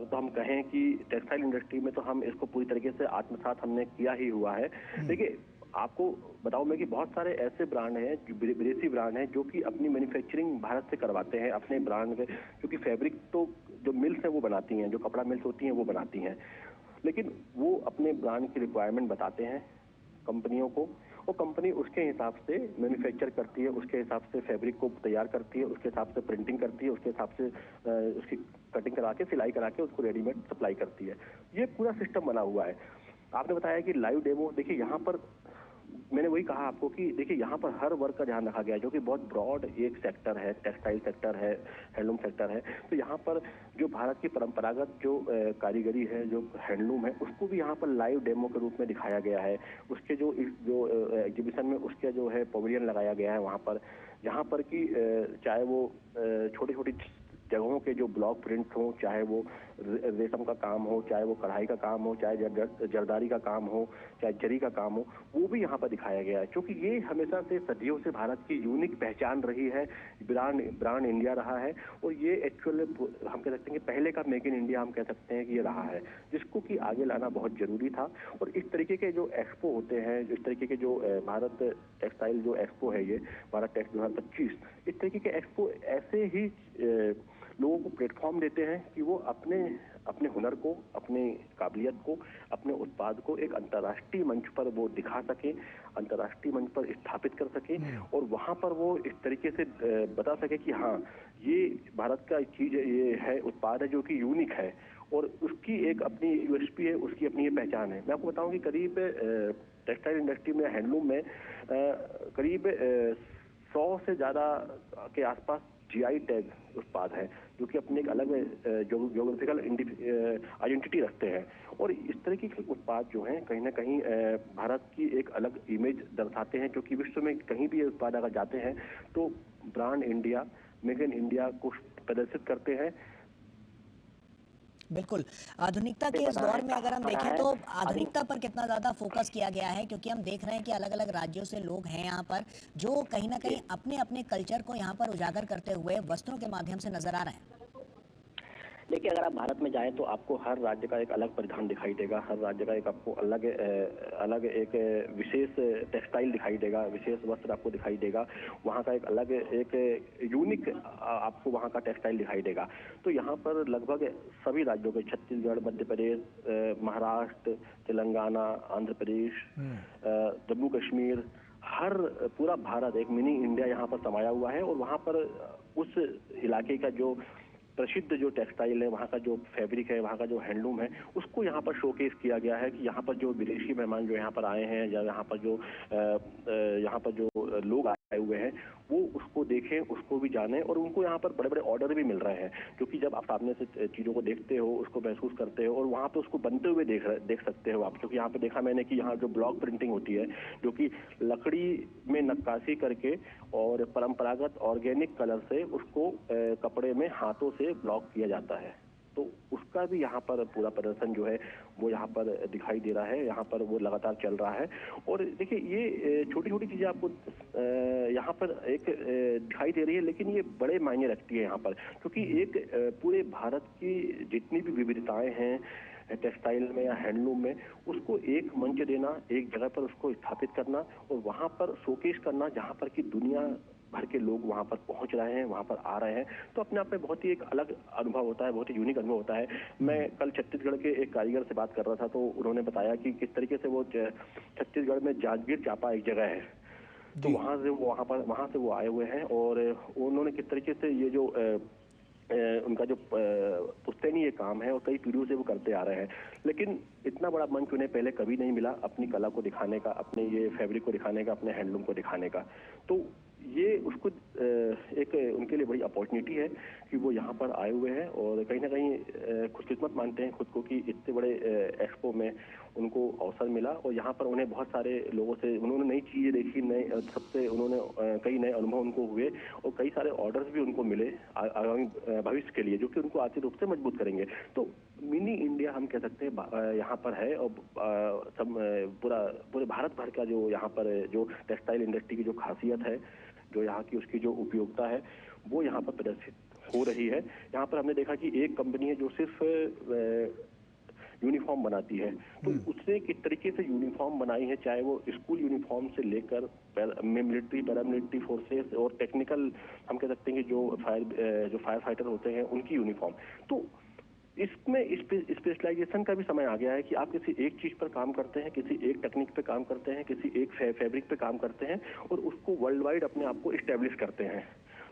तो हम कहें कि टेक्सटाइल इंडस्ट्री में तो हम इसको पूरी तरीके से आत्मसात हमने किया ही हुआ है। देखिए आपको बताऊं मैं कि बहुत सारे ऐसे ब्रांड हैं, विदेशी ब्रांड हैं, जो कि अपनी मैन्युफैक्चरिंग भारत से करवाते हैं अपने ब्रांड के, क्योंकि फैब्रिक तो जो मिल्स हैं वो बनाती हैं, जो कपड़ा मिल्स होती हैं वो बनाती हैं, लेकिन वो अपने ब्रांड की रिक्वायरमेंट बताते हैं कंपनियों को, और कंपनी उसके हिसाब से मैन्युफैक्चर करती है, उसके हिसाब से फैब्रिक को तैयार करती है, उसके हिसाब से प्रिंटिंग करती है, उसके हिसाब से उसकी कटिंग करा के सिलाई करा के उसको रेडीमेड सप्लाई करती है। ये पूरा सिस्टम बना हुआ है। आपने बताया कि लाइव डेमो, देखिए यहाँ पर मैंने वही कहा आपको कि देखिए यहाँ पर हर वर्ग का ध्यान रखा गया है, जो कि बहुत ब्रॉड एक सेक्टर है, टेक्सटाइल सेक्टर है, हैंडलूम सेक्टर है। तो यहाँ पर जो भारत की परंपरागत जो कारीगरी है, जो हैंडलूम है, उसको भी यहाँ पर लाइव डेमो के रूप में दिखाया गया है। उसके जो एग्जीबिशन में उसके जो है पवेलियन लगाया गया है वहाँ पर, जहाँ पर कि चाहे वो छोटी छोटी जगहों के जो ब्लॉक प्रिंट हो, चाहे वो रेशम का काम हो, चाहे वो कढ़ाई का काम हो, चाहे जरदारी का काम हो, चाहे जरी का काम हो, वो भी यहाँ पर दिखाया गया है। क्योंकि ये हमेशा से सदियों से भारत की यूनिक पहचान रही है, ब्रांड इंडिया रहा है। और ये एक्चुअली हम कह सकते हैं कि पहले का मेक इन इंडिया हम कह सकते हैं कि ये रहा है, जिसको कि आगे लाना बहुत जरूरी था। और इस तरीके के जो एक्सपो होते हैं, इस तरीके के जो भारत टेक्सटाइल जो एक्सपो है, ये भारत टेक्स 2025, इस तरीके के एक्सपो ऐसे ही लोगों को प्लेटफॉर्म देते हैं कि वो अपने हुनर को, अपने काबिलियत को, अपने उत्पाद को एक अंतर्राष्ट्रीय मंच पर वो दिखा सके, अंतर्राष्ट्रीय मंच पर स्थापित कर सके, और वहां पर वो इस तरीके से बता सके कि हाँ, ये भारत का चीज ये है, उत्पाद है जो कि यूनिक है और उसकी एक अपनी यूएसपी है, उसकी अपनी ये पहचान है। मैं आपको बताऊं कि करीब टेक्सटाइल इंडस्ट्री में, हैंडलूम में करीब 100 से ज्यादा के आसपास जीआई टैग उत्पाद है, जो कि अपनी एक अलग ज्योग्राफिकल आइडेंटिटी रखते हैं। और इस तरीके के उत्पाद जो हैं कहीं ना कहीं भारत की एक अलग इमेज दर्शाते हैं, क्योंकि विश्व में कहीं भी ये उत्पाद अगर जाते हैं तो brand India, make in India को प्रदर्शित करते हैं। बिल्कुल। आधुनिकता के इस दौर में अगर हम देखें तो आधुनिकता पर कितना ज़्यादा फोकस किया गया है, क्योंकि हम देख रहे हैं कि अलग अलग राज्यों से लोग हैं यहाँ पर जो कहीं ना कहीं अपने अपने कल्चर को यहाँ पर उजागर करते हुए वस्त्रों के माध्यम से नजर आ रहे हैं। देखिए, अगर आप भारत में जाएं तो आपको हर राज्य का एक अलग परिधान दिखाई देगा, हर राज्य का एक आपको अलग एक विशेष टेक्सटाइल दिखाई देगा, विशेष वस्त्र आपको दिखाई देगा, वहाँ का एक अलग एक यूनिक आपको वहाँ का टेक्सटाइल दिखाई देगा। तो यहाँ पर लगभग सभी राज्यों के, छत्तीसगढ़, मध्य प्रदेश, महाराष्ट्र, तेलंगाना, आंध्र प्रदेश, जम्मू कश्मीर, हर पूरा भारत एक मिनी इंडिया यहाँ पर समाया हुआ है। और वहाँ पर उस इलाके का जो प्रसिद्ध जो टेक्सटाइल है, वहाँ का जो फैब्रिक है, वहाँ का जो हैंडलूम है, उसको यहाँ पर शोकेस किया गया है कि यहाँ पर जो विदेशी मेहमान जो यहाँ पर आए हैं या यहाँ पर जो लोग आए हुए हैं वो उसको देखें, उसको भी जानें। और उनको यहाँ पर बड़े बड़े ऑर्डर भी मिल रहे हैं, क्योंकि जब आप सामने से चीज़ों को देखते हो, उसको महसूस करते हो और वहाँ पे उसको बनते हुए देख सकते हो आप। क्योंकि यहाँ पे देखा मैंने कि यहाँ जो ब्लॉक प्रिंटिंग होती है, जो कि लकड़ी में नक्काशी करके और परंपरागत ऑर्गेनिक कलर से उसको कपड़े में हाथों से ब्लॉक किया जाता है, तो उसका भी यहाँ पर पूरा प्रदर्शन जो है वो यहाँ पर दिखाई दे रहा है, यहाँ पर वो लगातार चल रहा है। और देखिए, ये छोटी छोटी चीजें आपको यहाँ पर एक दिखाई दे रही है, लेकिन ये बड़े मायने रखती है यहाँ पर, क्योंकि एक पूरे भारत की जितनी भी विविधताएं हैं टेक्सटाइल में या हैंडलूम में, उसको एक मंच देना, एक जगह पर उसको स्थापित करना और वहाँ पर शोकेस करना, जहाँ पर कि दुनिया भर के लोग वहाँ पर पहुँच रहे हैं, वहाँ पर आ रहे हैं, तो अपने आप में बहुत ही एक अलग अनुभव होता है, बहुत ही यूनिक अनुभव होता है। मैं कल छत्तीसगढ़ के एक कारीगर से बात कर रहा था, तो उन्होंने बताया कि किस तरीके से वो छत्तीसगढ़ में जांजगीर चांपा एक जगह है, तो वहाँ से वो आए हुए हैं और उन्होंने किस तरीके से ये जो उनका जो पुश्तैनी ये काम है और कई पीढ़ियों से वो करते आ रहे हैं, लेकिन इतना बड़ा मंच उन्हें पहले कभी नहीं मिला अपनी कला को दिखाने का, अपने ये फैब्रिक को दिखाने का, अपने हैंडलूम को दिखाने का। तो ये उसको एक उनके लिए बड़ी अपॉर्चुनिटी है कि वो यहाँ पर आए हुए हैं और कहीं ना कहीं खुशकिस्मत मानते हैं खुद को कि इतने बड़े एक्सपो में उनको अवसर मिला और यहाँ पर उन्हें बहुत सारे लोगों से उन्होंने नई चीज़ें देखी, नए सबसे उन्होंने कई नए अनुभव उनको हुए और कई सारे ऑर्डर्स भी उनको मिले आगामी भविष्य के लिए, जो कि उनको आर्थिक रूप से मजबूत करेंगे। तो मिनी इंडिया हम कह सकते हैं यहाँ पर है और सब पूरे भारत भर का जो यहाँ पर जो टेक्सटाइल इंडस्ट्री की जो खासियत है, जो यहाँ की उसकी जो उपयोगिता है, वो यहाँ पर प्रदर्शित हो रही है। यहाँ पर हमने देखा कि एक कंपनी है जो सिर्फ यूनिफॉर्म बनाती है, तो उसने किस तरीके से यूनिफॉर्म बनाई है, चाहे वो स्कूल यूनिफॉर्म से लेकर मिलिट्री, पैरामिलिट्री फोर्सेस और टेक्निकल हम कह सकते हैं कि जो फायर फाइटर होते हैं उनकी यूनिफॉर्म, तो इसमें स्पेशलाइजेशन का भी समय आ गया है कि आप किसी एक चीज पर काम करते हैं, किसी एक टेक्निक पे काम करते हैं, किसी एक फैब्रिक पे काम करते हैं और उसको वर्ल्ड वाइड अपने आप को इस्टेब्लिश करते हैं।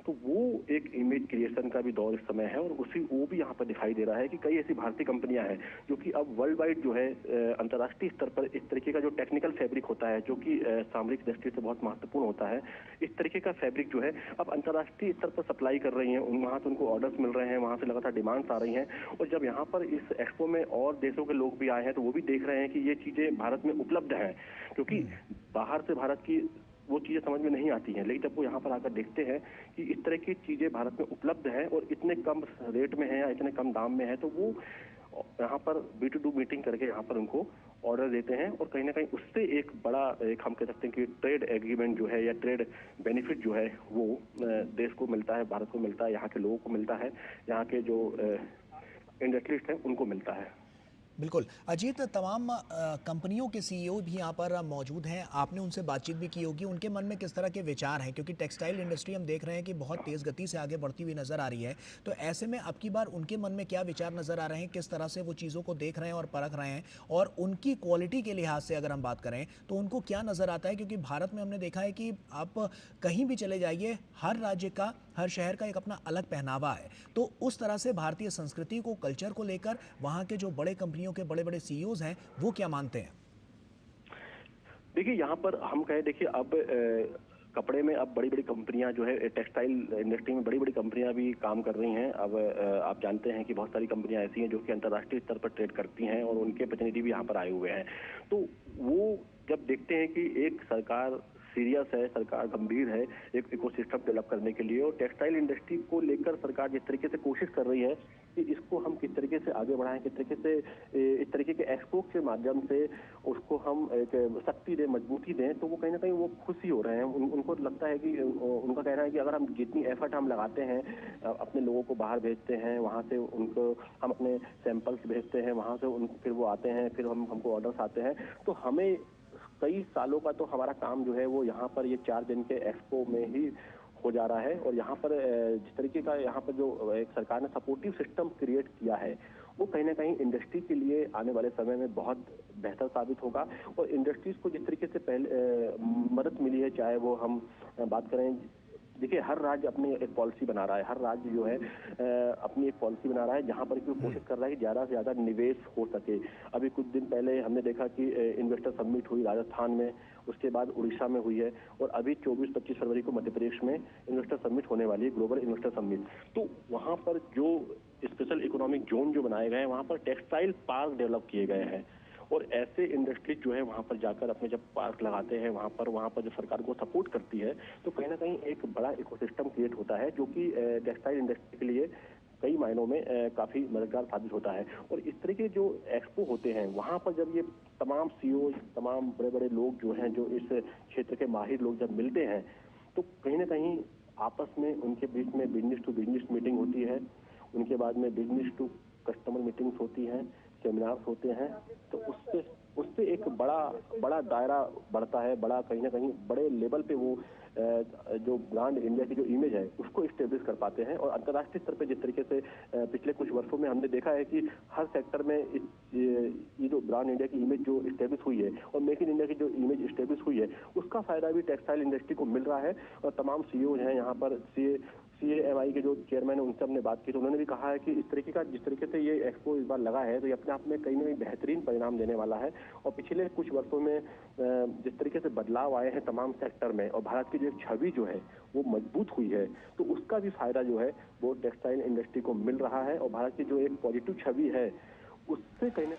तो वो एक इमेज क्रिएशन का भी दौर इस समय है और वो भी यहाँ पर दिखाई दे रहा है कि कई ऐसी भारतीय कंपनियां हैं जो कि अब वर्ल्ड वाइड जो है अंतर्राष्ट्रीय स्तर पर इस तरीके का जो टेक्निकल फैब्रिक होता है, जो कि सामरिक दृष्टि से बहुत महत्वपूर्ण होता है, इस तरीके का फैब्रिक जो है अब अंतर्राष्ट्रीय स्तर पर सप्लाई कर रही है। वहां से उनको ऑर्डर्स मिल रहे हैं, वहां से लगातार डिमांड्स आ रही हैं और जब यहाँ पर इस एक्सपो में और देशों के लोग भी आए हैं तो वो भी देख रहे हैं कि ये चीजें भारत में उपलब्ध हैं, क्योंकि बाहर से भारत की वो चीजें समझ में नहीं आती हैं, लेकिन जब वो यहाँ पर आकर देखते हैं कि इस तरह की चीजें भारत में उपलब्ध है और इतने कम रेट में है या इतने कम दाम में है, तो वो यहाँ पर B2B मीटिंग करके यहाँ पर उनको ऑर्डर देते हैं और कहीं ना कहीं उससे एक बड़ा एक हम कह सकते हैं कि ट्रेड एग्रीमेंट जो है या ट्रेड बेनिफिट जो है वो देश को मिलता है, भारत को मिलता है, यहाँ के लोगों को मिलता है, यहाँ के जो इंडस्ट्रियलिस्ट हैं उनको मिलता है। बिल्कुल अजीत, तमाम कंपनियों के सीईओ भी यहाँ पर मौजूद हैं, आपने उनसे बातचीत भी की होगी, उनके मन में किस तरह के विचार हैं, क्योंकि टेक्सटाइल इंडस्ट्री हम देख रहे हैं कि बहुत तेज़ गति से आगे बढ़ती हुई नज़र आ रही है। तो ऐसे में अब की बार उनके मन में क्या विचार नज़र आ रहे हैं, किस तरह से वो चीज़ों को देख रहे हैं और परख रहे हैं, और उनकी क्वालिटी के लिहाज से अगर हम बात करें तो उनको क्या नज़र आता है? क्योंकि भारत में हमने देखा है कि आप कहीं भी चले जाइए, हर राज्य का, हर शहर का एक अपना अलग पहनावा है। तो उस तरह से भारतीय संस्कृति को, कल्चर को लेकर वहाँ के जो बड़े कंपनियों के बड़े बड़े सीईओज हैं वो क्या मानते हैं? देखिए यहाँ पर हम कहें, देखिए अब कपड़े में अब बड़ी बड़ी कंपनियां जो है, टेक्सटाइल इंडस्ट्री में बड़ी बड़ी कंपनियां भी काम कर रही हैं। अब आप जानते हैं कि बहुत सारी कंपनियां ऐसी हैं जो कि अंतर्राष्ट्रीय स्तर पर ट्रेड करती हैं और उनके प्रतिनिधि भी यहाँ पर आए हुए हैं। तो वो जब देखते हैं कि एक सरकार सीरियस है, सरकार गंभीर है एक इकोसिस्टम डेवलप करने के लिए, और टेक्सटाइल इंडस्ट्री को लेकर सरकार जिस तरीके से कोशिश कर रही है कि इसको हम किस तरीके से आगे बढ़ाएं, किस तरीके से इस तरीके के एक्सपो के माध्यम से उसको हम एक शक्ति दें, मजबूती दें, तो वो कहीं ना कहीं वो खुशी हो रहे हैं। उनको लगता है कि उनका कहना है कि अगर हम जितनी एफर्ट हम लगाते हैं, अपने लोगों को बाहर भेजते हैं, वहां से उनको हम अपने सैंपल्स भेजते हैं, वहां से फिर वो आते हैं, फिर हमको ऑर्डर्स आते हैं, तो हमें कई सालों का तो हमारा काम जो है वो यहाँ पर ये 4 दिन के एक्सपो में ही हो जा रहा है। और यहाँ पर जिस तरीके का यहाँ पर जो एक सरकार ने सपोर्टिव सिस्टम क्रिएट किया है, वो कहीं ना कहीं इंडस्ट्री के लिए आने वाले समय में बहुत बेहतर साबित होगा। और इंडस्ट्रीज को जिस तरीके से पहले मदद मिली है, चाहे वो हम बात करें, देखिए हर राज्य अपनी एक पॉलिसी बना रहा है, हर राज्य जो है अपनी एक पॉलिसी बना रहा है जहां पर कि वो कोशिश कर रहा है कि ज्यादा से ज्यादा निवेश हो सके। अभी कुछ दिन पहले हमने देखा कि इन्वेस्टर समिट हुई राजस्थान में, उसके बाद उड़ीसा में हुई है, और अभी 24-25 फरवरी को मध्य प्रदेश में इन्वेस्टर समिट होने वाली है, ग्लोबल इन्वेस्टर समिट। तो वहां पर जो स्पेशल इकोनॉमिक जोन जो बनाए गए हैं, वहां पर टेक्सटाइल पार्क डेवलप किए गए हैं, और ऐसे इंडस्ट्री जो है वहां पर जाकर अपने जब पार्क लगाते हैं, वहां पर जब सरकार को सपोर्ट करती है, तो कहीं ना कहीं एक बड़ा इकोसिस्टम क्रिएट होता है जो कि टेक्सटाइल इंडस्ट्री के लिए कई मायनों में काफी मददगार साबित होता है। और इस तरह के जो एक्सपो होते हैं, वहां पर जब ये तमाम सीईओ, तमाम बड़े बड़े लोग जो हैं, जो इस क्षेत्र के माहिर लोग जब मिलते हैं, तो कहीं ना कहीं आपस में उनके बीच में बिजनेस टू बिजनेस मीटिंग होती है, उनके बाद में बिजनेस टू कस्टमर मीटिंग्स होती हैं, सेमिनार्स होते हैं, तो उससे एक बड़ा दायरा बढ़ता है, बड़ा कहीं ना कहीं बड़े लेवल पे वो जो ब्रांड इंडिया की जो इमेज है उसको स्टेब्लिश कर पाते हैं। और अंतर्राष्ट्रीय स्तर पे जिस तरीके से पिछले कुछ वर्षों में हमने देखा है कि हर सेक्टर में ये जो ब्रांड इंडिया की इमेज जो स्टेब्लिश हुई है और मेक इन इंडिया की जो इमेज स्टेब्लिश हुई है, उसका फायदा भी टेक्सटाइल इंडस्ट्री को मिल रहा है। और तमाम सीईओ हैं यहाँ पर, CAMI के जो चेयरमैन है उनसे हमने बात की, तो उन्होंने भी कहा है कि इस तरीके का जिस तरीके से ये एक्सपो इस बार लगा है, तो ये अपने आप में कहीं ना कहीं बेहतरीन परिणाम देने वाला है। और पिछले कुछ वर्षों में जिस तरीके से बदलाव आए हैं तमाम सेक्टर में, और भारत की जो एक छवि जो है वो मजबूत हुई है, तो उसका भी फायदा जो है वो टेक्सटाइल इंडस्ट्री को मिल रहा है। और भारत की जो एक पॉजिटिव छवि है उससे कहीं ना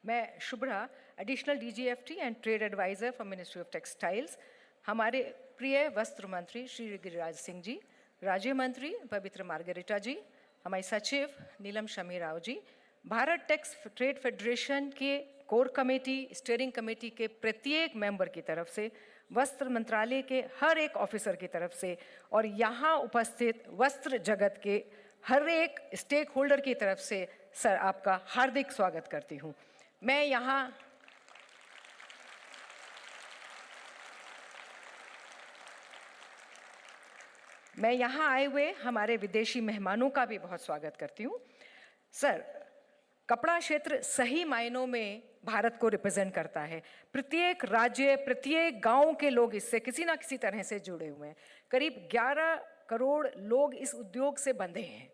मैं Shubhra, additional DGFT and trade advisor from ministry of textiles. हमारे प्रिय वस्त्र मंत्री श्री गिरिराज सिंह जी, राज्य मंत्री पवित्र मार्गरेटा जी, हमारे सचिव नीलम Shami Rao ji, Bharat tax trade federation के कोर कमेटी, स्टीयरिंग कमेटी के प्रत्येक मेंबर की तरफ से, वस्त्र मंत्रालय के हर एक ऑफिसर की तरफ से और यहाँ उपस्थित वस्त्र जगत के हर एक स्टेक होल्डर की तरफ से सर आपका हार्दिक स्वागत करती हूँ। मैं यहाँ आए हुए हमारे विदेशी मेहमानों का भी बहुत स्वागत करती हूँ। सर, कपड़ा क्षेत्र सही मायनों में भारत को रिप्रेजेंट करता है। प्रत्येक राज्य, प्रत्येक गांव के लोग इससे किसी ना किसी तरह से जुड़े हुए हैं। करीब 11 करोड़ लोग इस उद्योग से बंधे हैं।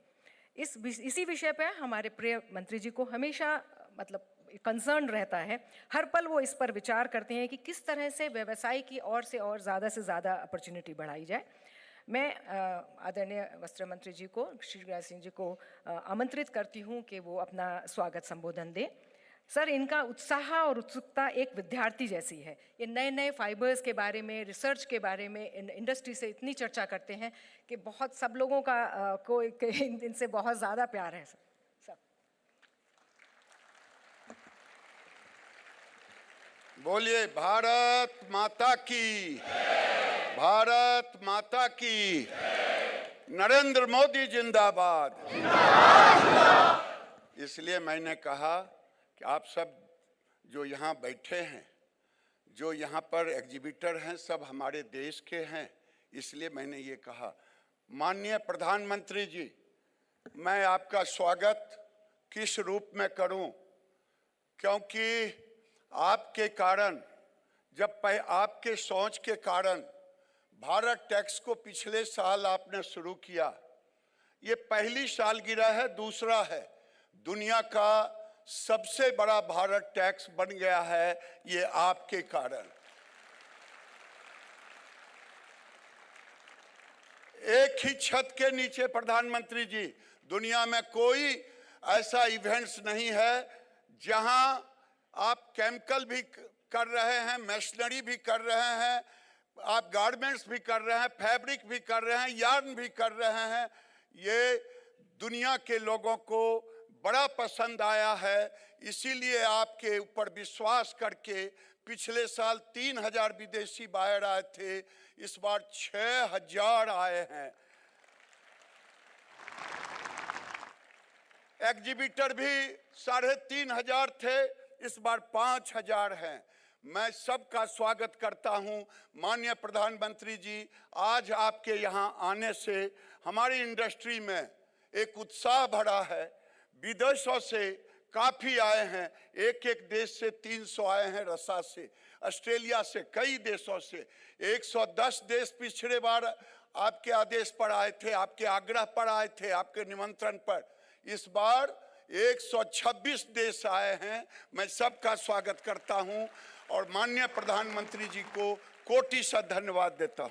इसी विषय पे हमारे प्रिय मंत्री जी को हमेशा मतलब कंसर्न रहता है। हर पल वो इस पर विचार करते हैं कि किस तरह से व्यवसाय की और ज़्यादा से ज़्यादा अपॉर्चुनिटी बढ़ाई जाए। मैं आदरणीय वस्त्र मंत्री जी को, श्री गिरिराज सिंह जी को आमंत्रित करती हूँ कि वो अपना स्वागत संबोधन दें। सर, इनका उत्साह और उत्सुकता एक विद्यार्थी जैसी है। ये नए नए फाइबर्स के बारे में, रिसर्च के बारे में इंडस्ट्री से इतनी चर्चा करते हैं कि बहुत सब लोगों का इनसे बहुत ज़्यादा प्यार है। सर बोलिए भारत माता की, भारत माता की, नरेंद्र मोदी जिंदाबाद। इसलिए मैंने कहा कि आप सब जो यहाँ बैठे हैं, जो यहाँ पर एग्जीबिटर हैं, सब हमारे देश के हैं। इसलिए मैंने ये कहा, माननीय प्रधानमंत्री जी, मैं आपका स्वागत किस रूप में करूं, क्योंकि आपके कारण, आपके सोच के कारण भारत टैक्स को पिछले साल आपने शुरू किया। ये पहली सालगिरह है, दूसरा है, दुनिया का सबसे बड़ा भारत टैक्स बन गया है ये आपके कारण। एक ही छत के नीचे प्रधानमंत्री जी, दुनिया में कोई ऐसा इवेंट्स नहीं है जहां आप केमिकल भी कर रहे हैं, मशीनरी भी कर रहे हैं, आप गारमेंट्स भी कर रहे हैं, फैब्रिक भी कर रहे हैं, यार्न भी कर रहे हैं। ये दुनिया के लोगों को बड़ा पसंद आया है। इसीलिए आपके ऊपर विश्वास करके पिछले साल 3000 विदेशी बायर आए थे, इस बार 6000 आए हैं। एग्जीबिटर भी 3500 थे, इस बार 5000 हैं। मैं सबका स्वागत करता हूं। माननीय प्रधानमंत्री जी, आज आपके यहां आने से हमारी इंडस्ट्री में एक उत्साह बढ़ा है। विदेशों से काफ़ी आए हैं, एक देश से 300 आए हैं, रसा से, ऑस्ट्रेलिया से, कई देशों से। 110 देश पिछले बार आपके आदेश पर आए थे, आपके आग्रह पर आए थे, आपके निमंत्रण पर। इस बार 126 देश आए हैं। मैं सबका स्वागत करता हूं और माननीय प्रधानमंत्री जी को कोटि सा धन्यवाद देता हूं।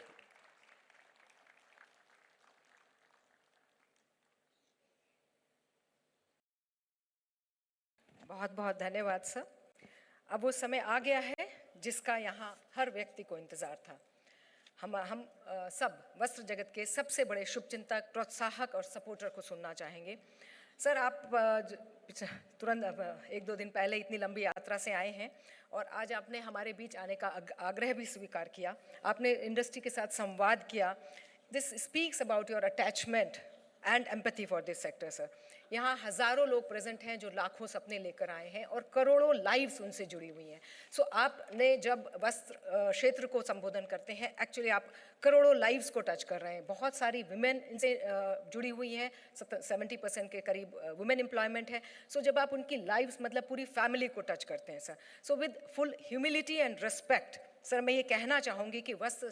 बहुत बहुत धन्यवाद सर। अब वो समय आ गया है जिसका यहाँ हर व्यक्ति को इंतजार था। हम सब वस्त्र जगत के सबसे बड़े शुभचिंतक, प्रोत्साहक और सपोर्टर को सुनना चाहेंगे। सर, आप तुरंत 1-2 दिन पहले इतनी लंबी यात्रा से आए हैं और आज आपने हमारे बीच आने का आग्रह भी स्वीकार किया। आपने इंडस्ट्री के साथ संवाद किया। This speaks about your attachment and empathy for this sector sir. यहाँ हज़ारों लोग प्रेजेंट हैं जो लाखों सपने लेकर आए हैं और करोड़ों लाइव्स उनसे जुड़ी हुई हैं। सो आपने जब वस्त्र क्षेत्र को संबोधन करते हैं, एक्चुअली आप करोड़ों लाइव्स को टच कर रहे हैं। बहुत सारी वुमेन इनसे जुड़ी हुई हैं, 70% के करीब वुमेन एम्प्लॉयमेंट है। सो जब आप उनकी लाइव्स मतलब पूरी फैमिली को टच करते हैं sir, so with full humility and respect sir, मैं ये कहना चाहूँगी कि वस्त्र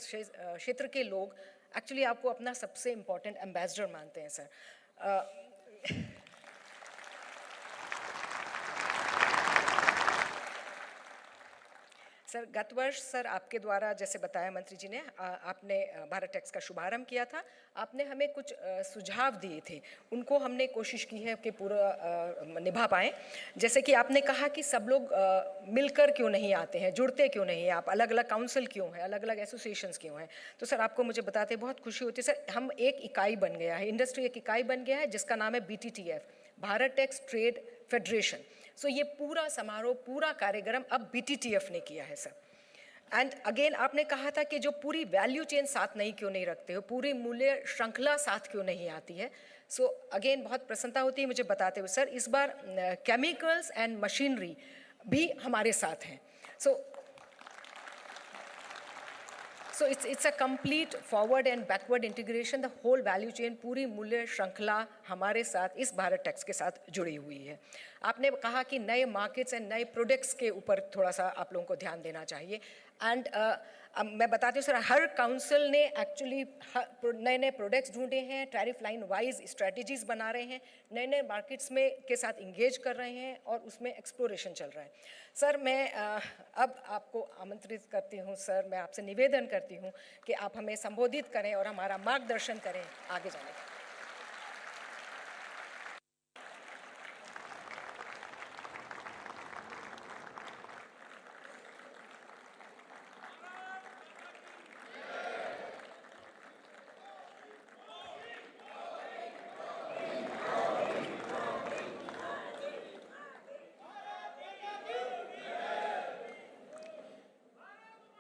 क्षेत्र के लोग एक्चुअली आपको अपना सबसे इम्पॉर्टेंट एम्बेसडर मानते हैं सर। सर गत वर्ष सर आपके द्वारा जैसे बताया मंत्री जी ने आपने भारत टैक्स का शुभारंभ किया था। आपने हमें कुछ सुझाव दिए थे, उनको हमने कोशिश की है कि पूरा निभा पाएँ। जैसे कि आपने कहा कि सब लोग मिलकर क्यों नहीं आते हैं, जुड़ते क्यों नहीं हैं, आप अलग अलग काउंसिल क्यों हैं, अलग अलग एसोसिएशंस क्यों हैं। तो सर आपको मुझे बताते बहुत खुशी होती है। सर हम एक इकाई बन गया है, इंडस्ट्री एक इकाई बन गया है जिसका नाम है BTTF, Bharat tax trade federation. So ये पूरा समारोह, पूरा कार्यक्रम अब BTTF ने किया है सर। एंड अगेन आपने कहा था कि जो पूरी वैल्यू चेन साथ क्यों नहीं रखते हो, पूरी मूल्य श्रृंखला साथ क्यों नहीं आती है। सो अगेन बहुत प्रसन्नता होती है मुझे बताते हुए सर, इस बार केमिकल्स एंड मशीनरी भी हमारे साथ हैं। So it's a complete forward and backward integration, the whole value chain, पूरी मूल्य श्रृंखला हमारे साथ इस भारत टैक्स के साथ जुड़ी हुई है। आपने कहा कि नए मार्केट्स एंड नए प्रोडक्ट्स के ऊपर थोड़ा सा आप लोगों को ध्यान देना चाहिए। एंड मैं बताती हूँ सर, हर काउंसिल ने एक्चुअली नए नए प्रोडक्ट्स ढूंढे हैं, टैरिफ लाइन वाइज स्ट्रेटजीज बना रहे हैं, नए नए मार्केट्स में के साथ इंगेज कर रहे हैं और उसमें एक्सप्लोरेशन चल रहा है। सर मैं अब आपको आमंत्रित करती हूँ सर, मैं आपसे निवेदन करती हूँ कि आप हमें संबोधित करें और हमारा मार्गदर्शन करें आगे जाने का।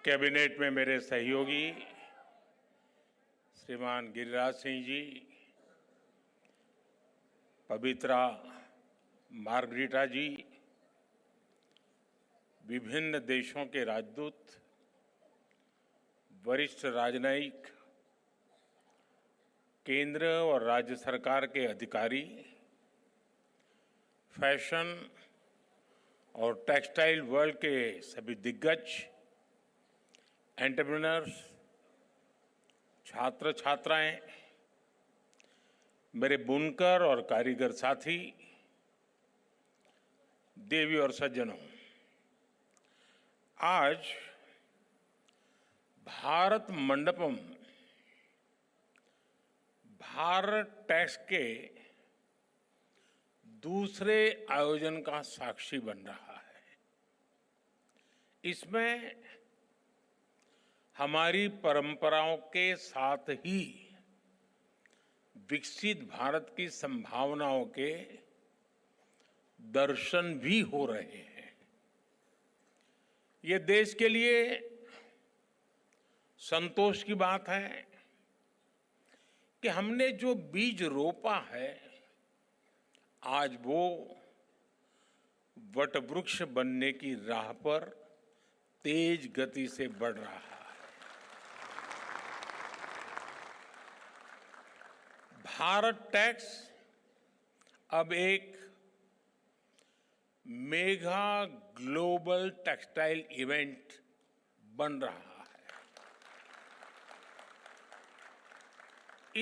कैबिनेट में मेरे सहयोगी श्रीमान गिरिराज सिंह जी, पवित्रा मार्गरीटा जी, विभिन्न देशों के राजदूत, वरिष्ठ राजनयिक, केंद्र और राज्य सरकार के अधिकारी, फैशन और टेक्सटाइल वर्ल्ड के सभी दिग्गज, एंटरप्रेन्योर्स, छात्र छात्राएं, मेरे बुनकर और कारीगर साथी, देवी और सज्जनों, आज भारत मंडपम भारत टैक्स के दूसरे आयोजन का साक्षी बन रहा है। इसमें हमारी परंपराओं के साथ ही विकसित भारत की संभावनाओं के दर्शन भी हो रहे हैं। ये देश के लिए संतोष की बात है कि हमने जो बीज रोपा है, आज वो वटवृक्ष बनने की राह पर तेज गति से बढ़ रहा है। भारत टैक्स अब एक मेगा ग्लोबल टेक्सटाइल इवेंट बन रहा है।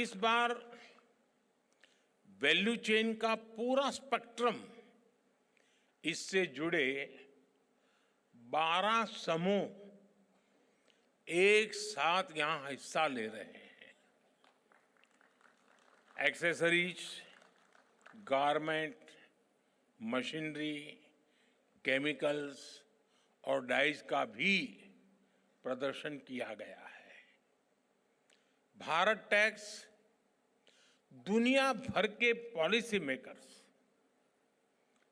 इस बार वैल्यू चेन का पूरा स्पेक्ट्रम, इससे जुड़े 12 समूह एक साथ यहां हिस्सा ले रहे हैं। एक्सेसरीज, गारमेंट, मशीनरी, केमिकल्स और डाइज का भी प्रदर्शन किया गया है। भारत टैक्स दुनिया भर के पॉलिसी मेकर्स,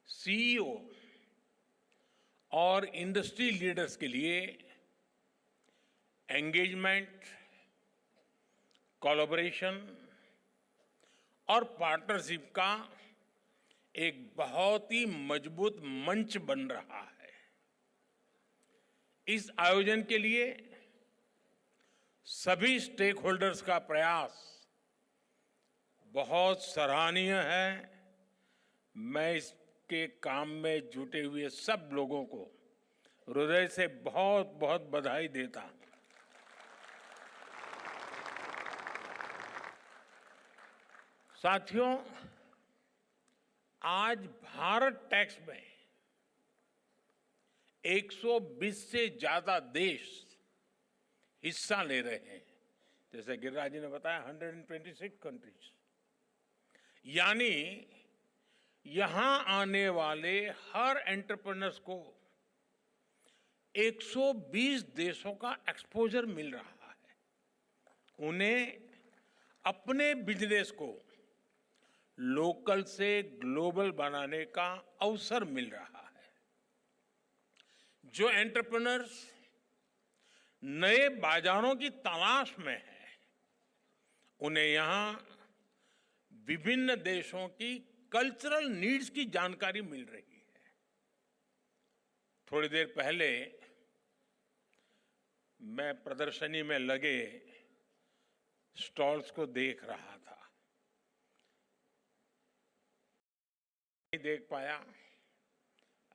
सीईओ और इंडस्ट्री लीडर्स के लिए एंगेजमेंट, कोलैबोरेशन और पार्टनरशिप का एक बहुत ही मजबूत मंच बन रहा है। इस आयोजन के लिए सभी स्टेक होल्डर्स का प्रयास बहुत सराहनीय है। मैं इसके काम में जुटे हुए सब लोगों को हृदय से बहुत बहुत बधाई देता हूं। साथियों, आज भारत टैक्स में 120 से ज्यादा देश हिस्सा ले रहे हैं। जैसे गिरिराज जी ने बताया 126 कंट्रीज, यानी यहां आने वाले हर एंटरप्रेन्योर्स को 120 देशों का एक्सपोजर मिल रहा है। उन्हें अपने बिजनेस को लोकल से ग्लोबल बनाने का अवसर मिल रहा है। जो एंटरप्रेन्योर्स नए बाजारों की तलाश में हैं, उन्हें यहां विभिन्न देशों की कल्चरल नीड्स की जानकारी मिल रही है। थोड़ी देर पहले मैं प्रदर्शनी में लगे स्टॉल्स को देख रहा था, नहीं देख पाया।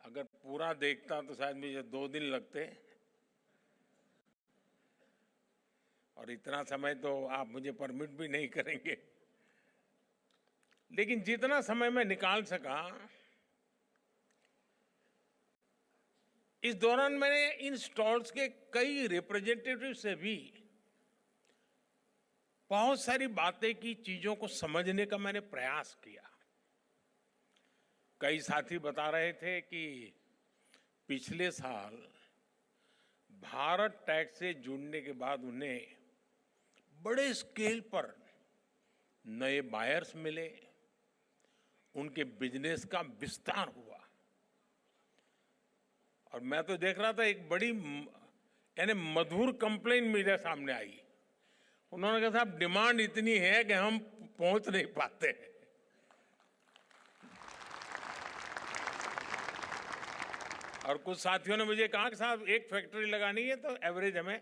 अगर पूरा देखता तो शायद मुझे 2 दिन लगते, और इतना समय तो आप मुझे परमिट भी नहीं करेंगे। लेकिन जितना समय मैं निकाल सका, इस दौरान मैंने इन स्टॉल्स के कई रिप्रेजेंटेटिव से भी बहुत सारी बातें की, चीजों को समझने का मैंने प्रयास किया। कई साथी बता रहे थे कि पिछले साल भारत टैक्स से जुड़ने के बाद उन्हें बड़े स्केल पर नए बायर्स मिले, उनके बिजनेस का विस्तार हुआ। और मैं तो देख रहा था एक बड़ी यानी मधुर कंप्लेन मेरे सामने आई। उन्होंने कहा साहब डिमांड इतनी है कि हम पहुंच नहीं पाते हैं। और कुछ साथियों ने मुझे कहा कि साहब एक फैक्ट्री लगानी है तो एवरेज हमें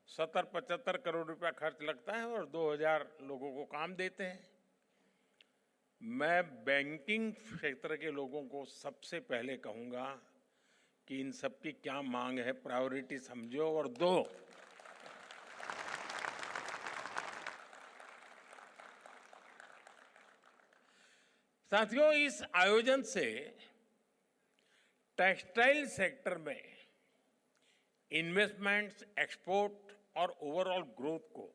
70-75 करोड़ रुपया खर्च लगता है और 2000 लोगों को काम देते हैं। मैं बैंकिंग क्षेत्र के लोगों को सबसे पहले कहूंगा कि इन सब की क्या मांग है, प्रायोरिटी समझो और दो। साथियों, इस आयोजन से टेक्सटाइल सेक्टर में इन्वेस्टमेंट्स, एक्सपोर्ट और ओवरऑल ग्रोथ को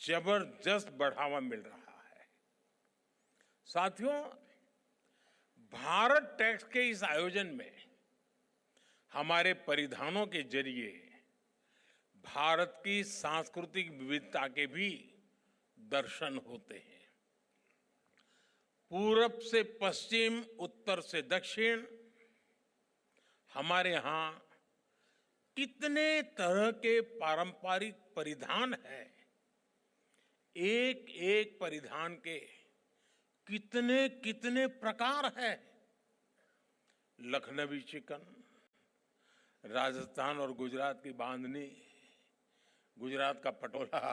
जबरदस्त बढ़ावा मिल रहा है। साथियों, भारत टैक्स के इस आयोजन में हमारे परिधानों के जरिए भारत की सांस्कृतिक विविधता के भी दर्शन होते हैं। पूरब से पश्चिम, उत्तर से दक्षिण, हमारे यहां कितने तरह के पारंपरिक परिधान हैं। एक एक परिधान के कितने कितने प्रकार हैं। लखनवी चिकन, राजस्थान और गुजरात की बांधनी, गुजरात का पटोला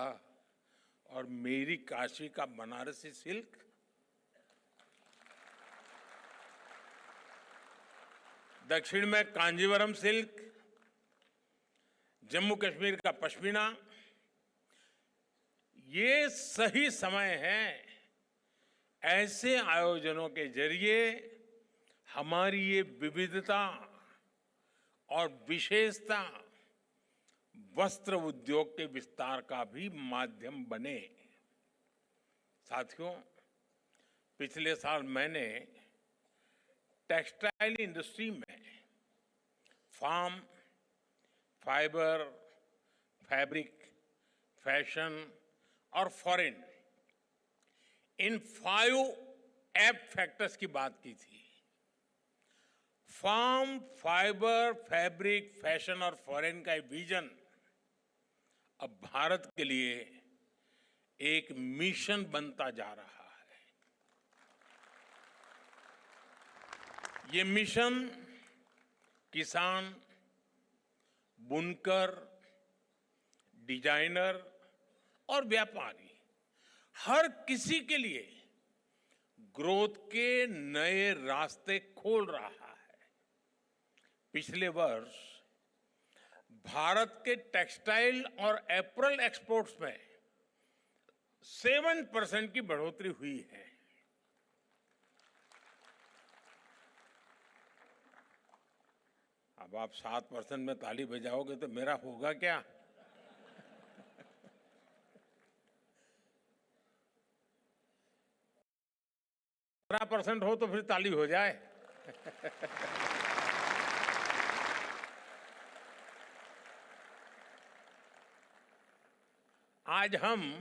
और मेरी काशी का बनारसी सिल्क, दक्षिण में कांजीवरम सिल्क, जम्मू कश्मीर का पश्मीना। ये सही समय है ऐसे आयोजनों के जरिए हमारी ये विविधता और विशेषता वस्त्र उद्योग के विस्तार का भी माध्यम बने। साथियों, पिछले साल मैंने टेक्सटाइल इंडस्ट्री में फार्म, फाइबर, फैब्रिक, फैशन और फॉरेन, इन 5 एफ फैक्टर्स की बात की थी। फार्म, फाइबर, फैब्रिक, फैशन और फॉरेन का विजन अब भारत के लिए एक मिशन बनता जा रहा है। ये मिशन किसान, बुनकर, डिजाइनर और व्यापारी, हर किसी के लिए ग्रोथ के नए रास्ते खोल रहा है। पिछले वर्ष भारत के टेक्सटाइल और एपरल एक्सपोर्ट्स में 7% की बढ़ोतरी हुई है। अब आप 7% में ताली बजाओगे तो मेरा होगा क्या? 15% हो तो फिर ताली हो जाए। आज हम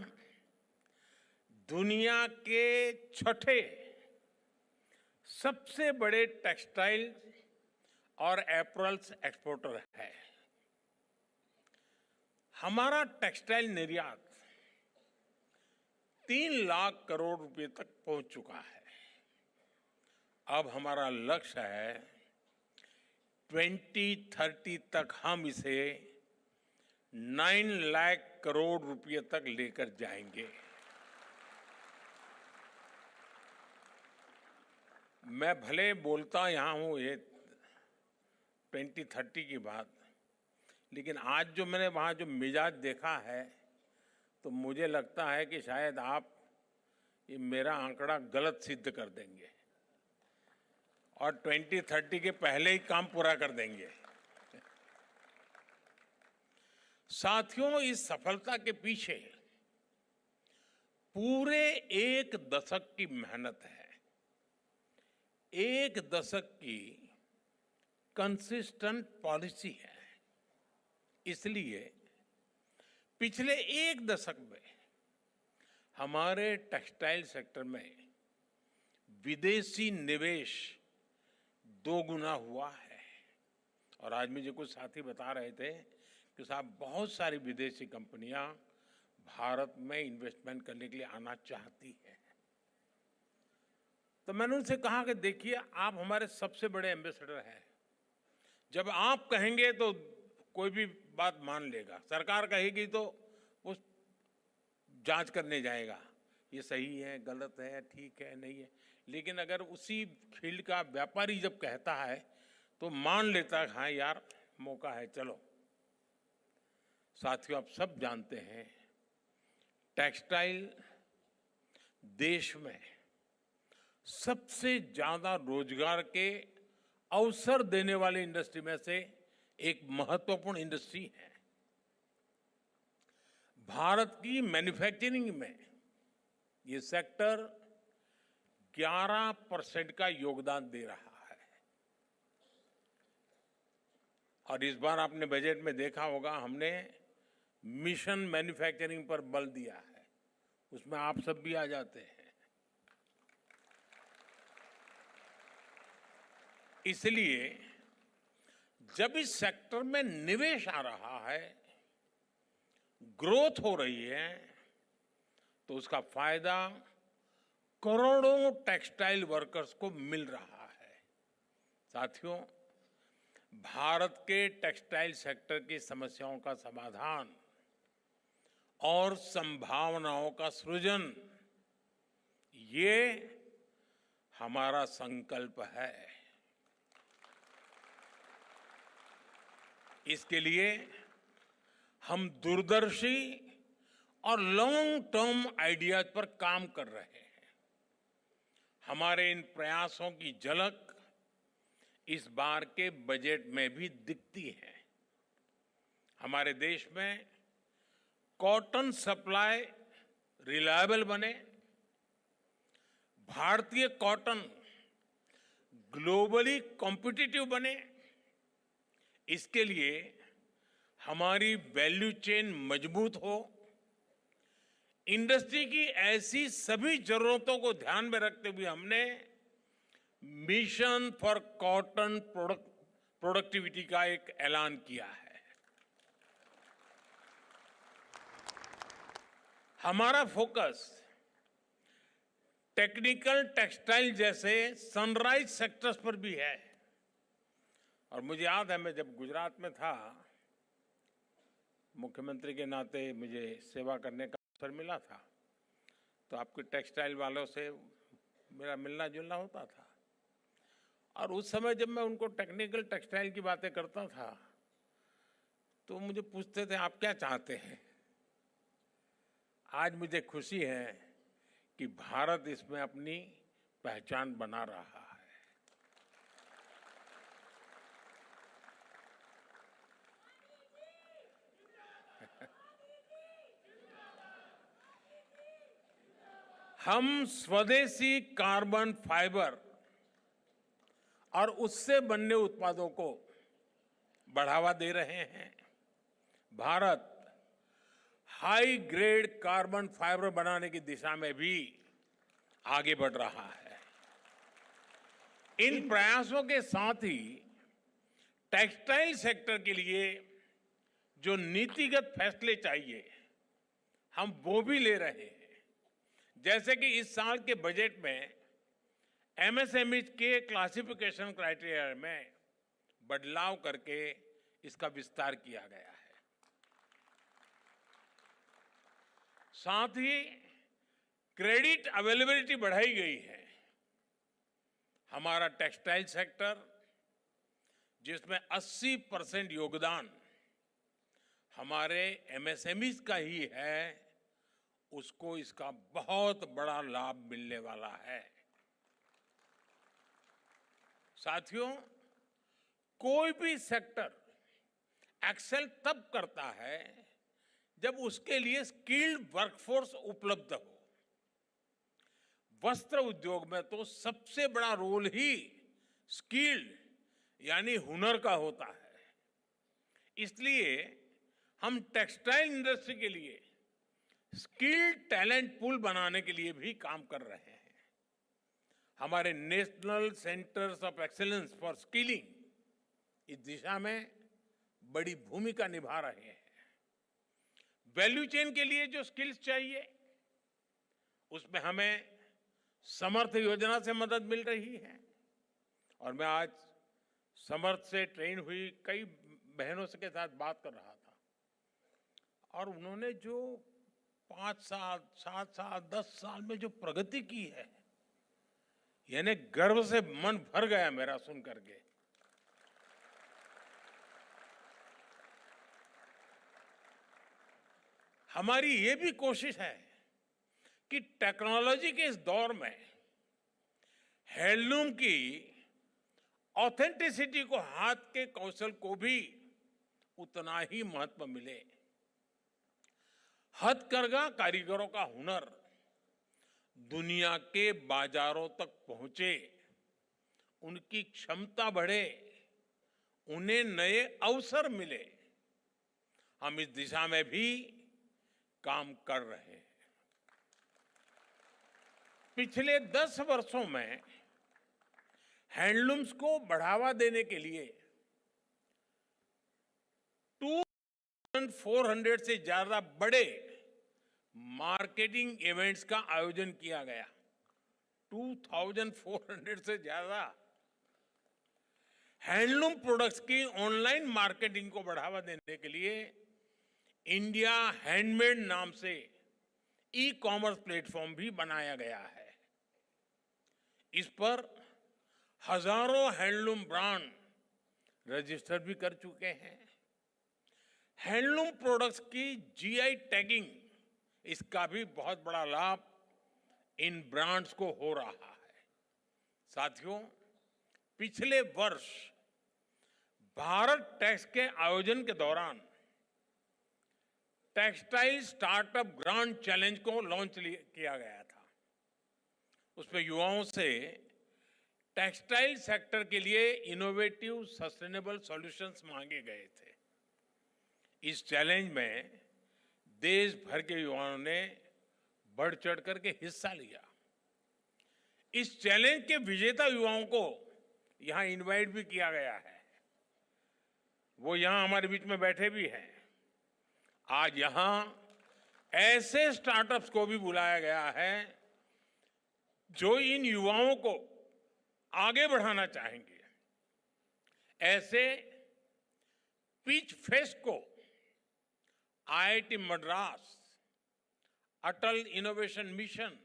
दुनिया के छठे सबसे बड़े टेक्सटाइल और एपरल्स एक्सपोर्टर है। हमारा टेक्सटाइल निर्यात 3 लाख करोड़ रुपए तक पहुंच चुका है। अब हमारा लक्ष्य है 2030 तक हम इसे 9 लाख करोड़ रुपए तक लेकर जाएंगे। मैं भले बोलता यहाँ हूँ ये 2030 की बात, लेकिन आज जो मैंने वहाँ जो मिजाज देखा है तो मुझे लगता है कि शायद आप ये मेरा आंकड़ा गलत सिद्ध कर देंगे और 2030 के पहले ही काम पूरा कर देंगे। साथियों, इस सफलता के पीछे पूरे 1 दशक की मेहनत है, 1 दशक की कंसिस्टेंट पॉलिसी है। इसलिए पिछले 1 दशक में हमारे टेक्सटाइल सेक्टर में विदेशी निवेश 2 गुना हुआ है। और आज मुझे कुछ साथी बता रहे थे कि साहब बहुत सारी विदेशी कंपनियां भारत में इन्वेस्टमेंट करने के लिए आना चाहती हैं। तो मैंने उनसे कहा कि देखिए, आप हमारे सबसे बड़े एम्बेसडर हैं। जब आप कहेंगे तो कोई भी बात मान लेगा, सरकार कहेगी तो वो जांच करने जाएगा, ये सही है, गलत है, ठीक है, नहीं है। लेकिन अगर उसी फील्ड का व्यापारी जब कहता है तो मान लेता है, हाँ यार मौका है, चलो। साथियों, आप सब जानते हैं टेक्सटाइल देश में सबसे ज्यादा रोजगार के अवसर देने वाली इंडस्ट्री में से एक महत्वपूर्ण इंडस्ट्री है। भारत की मैन्युफैक्चरिंग में ये सेक्टर 11% का योगदान दे रहा है। और इस बार आपने बजट में देखा होगा, हमने मिशन मैन्युफैक्चरिंग पर बल दिया है। उसमें आप सब भी आ जाते हैं। इसलिए जब इस सेक्टर में निवेश आ रहा है, ग्रोथ हो रही है, तो उसका फायदा करोड़ों टेक्सटाइल वर्कर्स को मिल रहा है। साथियों, भारत के टेक्सटाइल सेक्टर की समस्याओं का समाधान और संभावनाओं का सृजन, ये हमारा संकल्प है। इसके लिए हम दूरदर्शी और लॉन्ग टर्म आइडियाज पर काम कर रहे हैं। हमारे इन प्रयासों की झलक इस बार के बजट में भी दिखती है। हमारे देश में कॉटन सप्लाई रिलायबल बने, भारतीय कॉटन ग्लोबली कॉम्पिटिटिव बने, इसके लिए हमारी वैल्यू चेन मजबूत हो। इंडस्ट्री की ऐसी सभी जरूरतों को ध्यान में रखते हुए हमने मिशन फॉर कॉटन प्रोडक्टिविटी का एक ऐलान किया है। हमारा फोकस टेक्निकल टेक्सटाइल जैसे सनराइज सेक्टर्स पर भी है। और मुझे याद है, मैं जब गुजरात में था, मुख्यमंत्री के नाते मुझे सेवा करने का अवसर मिला था, तो आपके टेक्सटाइल वालों से मेरा मिलना जुलना होता था। और उस समय जब मैं उनको टेक्निकल टेक्सटाइल की बातें करता था तो मुझे पूछते थे, आप क्या चाहते हैं? आज मुझे खुशी है कि भारत इसमें अपनी पहचान बना रहा है। हम स्वदेशी कार्बन फाइबर और उससे बनने उत्पादों को बढ़ावा दे रहे हैं। Bharat high grade carbon fibre बनाने की दिशा में भी आगे बढ़ रहा है। इन प्रयासों के साथ ही टेक्सटाइल सेक्टर के लिए जो नीतिगत फैसले चाहिए, हम वो भी ले रहे हैं। जैसे कि इस साल के बजट में एमएसएमई के क्लासिफिकेशन क्राइटेरिया में बदलाव करके इसका विस्तार किया गया है। साथ ही क्रेडिट अवेलेबिलिटी बढ़ाई गई है। हमारा टेक्सटाइल सेक्टर, जिसमें 80% योगदान हमारे एमएसएमईज का ही है, उसको इसका बहुत बड़ा लाभ मिलने वाला है। साथियों, कोई भी सेक्टर एक्सेल तब करता है जब उसके लिए स्किल्ड वर्कफोर्स उपलब्ध हो। वस्त्र उद्योग में तो सबसे बड़ा रोल ही स्किल्ड यानी हुनर का होता है। इसलिए हम टेक्सटाइल इंडस्ट्री के लिए स्किल्ड टैलेंट पूल बनाने के लिए भी काम कर रहे हैं। हमारे national centres of excellence for skilling इस दिशा में बड़ी भूमिका निभा रहे हैं। वैल्यू चेन के लिए जो स्किल्स चाहिए, उसमें हमें समर्थ योजना से मदद मिल रही है। और मैं आज समर्थ से ट्रेन हुई कई बहनों के साथ बात कर रहा था, और उन्होंने जो 5 साल, 7 साल, 10 साल में जो प्रगति की है, यानी गर्व से मन भर गया मेरा सुन करके। हमारी ये भी कोशिश है कि टेक्नोलॉजी के इस दौर में हैंडलूम की ऑथेंटिसिटी को, हाथ के कौशल को भी उतना ही महत्व मिले। हथकरघा कारीगरों का हुनर दुनिया के बाजारों तक पहुंचे, उनकी क्षमता बढ़े, उन्हें नए अवसर मिले। हम इस दिशा में भी काम कर रहे हैं। पिछले 10 वर्षों में हैंडलूम्स को बढ़ावा देने के लिए 2400 से ज्यादा बड़े मार्केटिंग इवेंट्स का आयोजन किया गया। 2400 से ज्यादा हैंडलूम प्रोडक्ट्स की ऑनलाइन मार्केटिंग को बढ़ावा देने के लिए इंडिया हैंडमेड नाम से ई कॉमर्स प्लेटफॉर्म भी बनाया गया है। इस पर हजारों हैंडलूम ब्रांड रजिस्टर भी कर चुके हैं। हैंडलूम प्रोडक्ट्स की जीआई टैगिंग, इसका भी बहुत बड़ा लाभ इन ब्रांड्स को हो रहा है। साथियों, पिछले वर्ष भारत टैक्स के आयोजन के दौरान टेक्सटाइल स्टार्टअप ग्रांड चैलेंज को लॉन्च किया गया था। उसमें युवाओं से टेक्सटाइल सेक्टर के लिए इनोवेटिव सस्टेनेबल सॉल्यूशंस मांगे गए थे। इस चैलेंज में देश भर के युवाओं ने बढ़ चढ़ करके हिस्सा लिया। इस चैलेंज के विजेता युवाओं को यहां इनवाइट भी किया गया है। वो यहां हमारे बीच में बैठे भी हैं। आज यहां ऐसे स्टार्टअप्स को भी बुलाया गया है जो इन युवाओं को आगे बढ़ाना चाहेंगे। ऐसे पिच फेस्ट को आईआईटी मद्रास, अटल इनोवेशन मिशन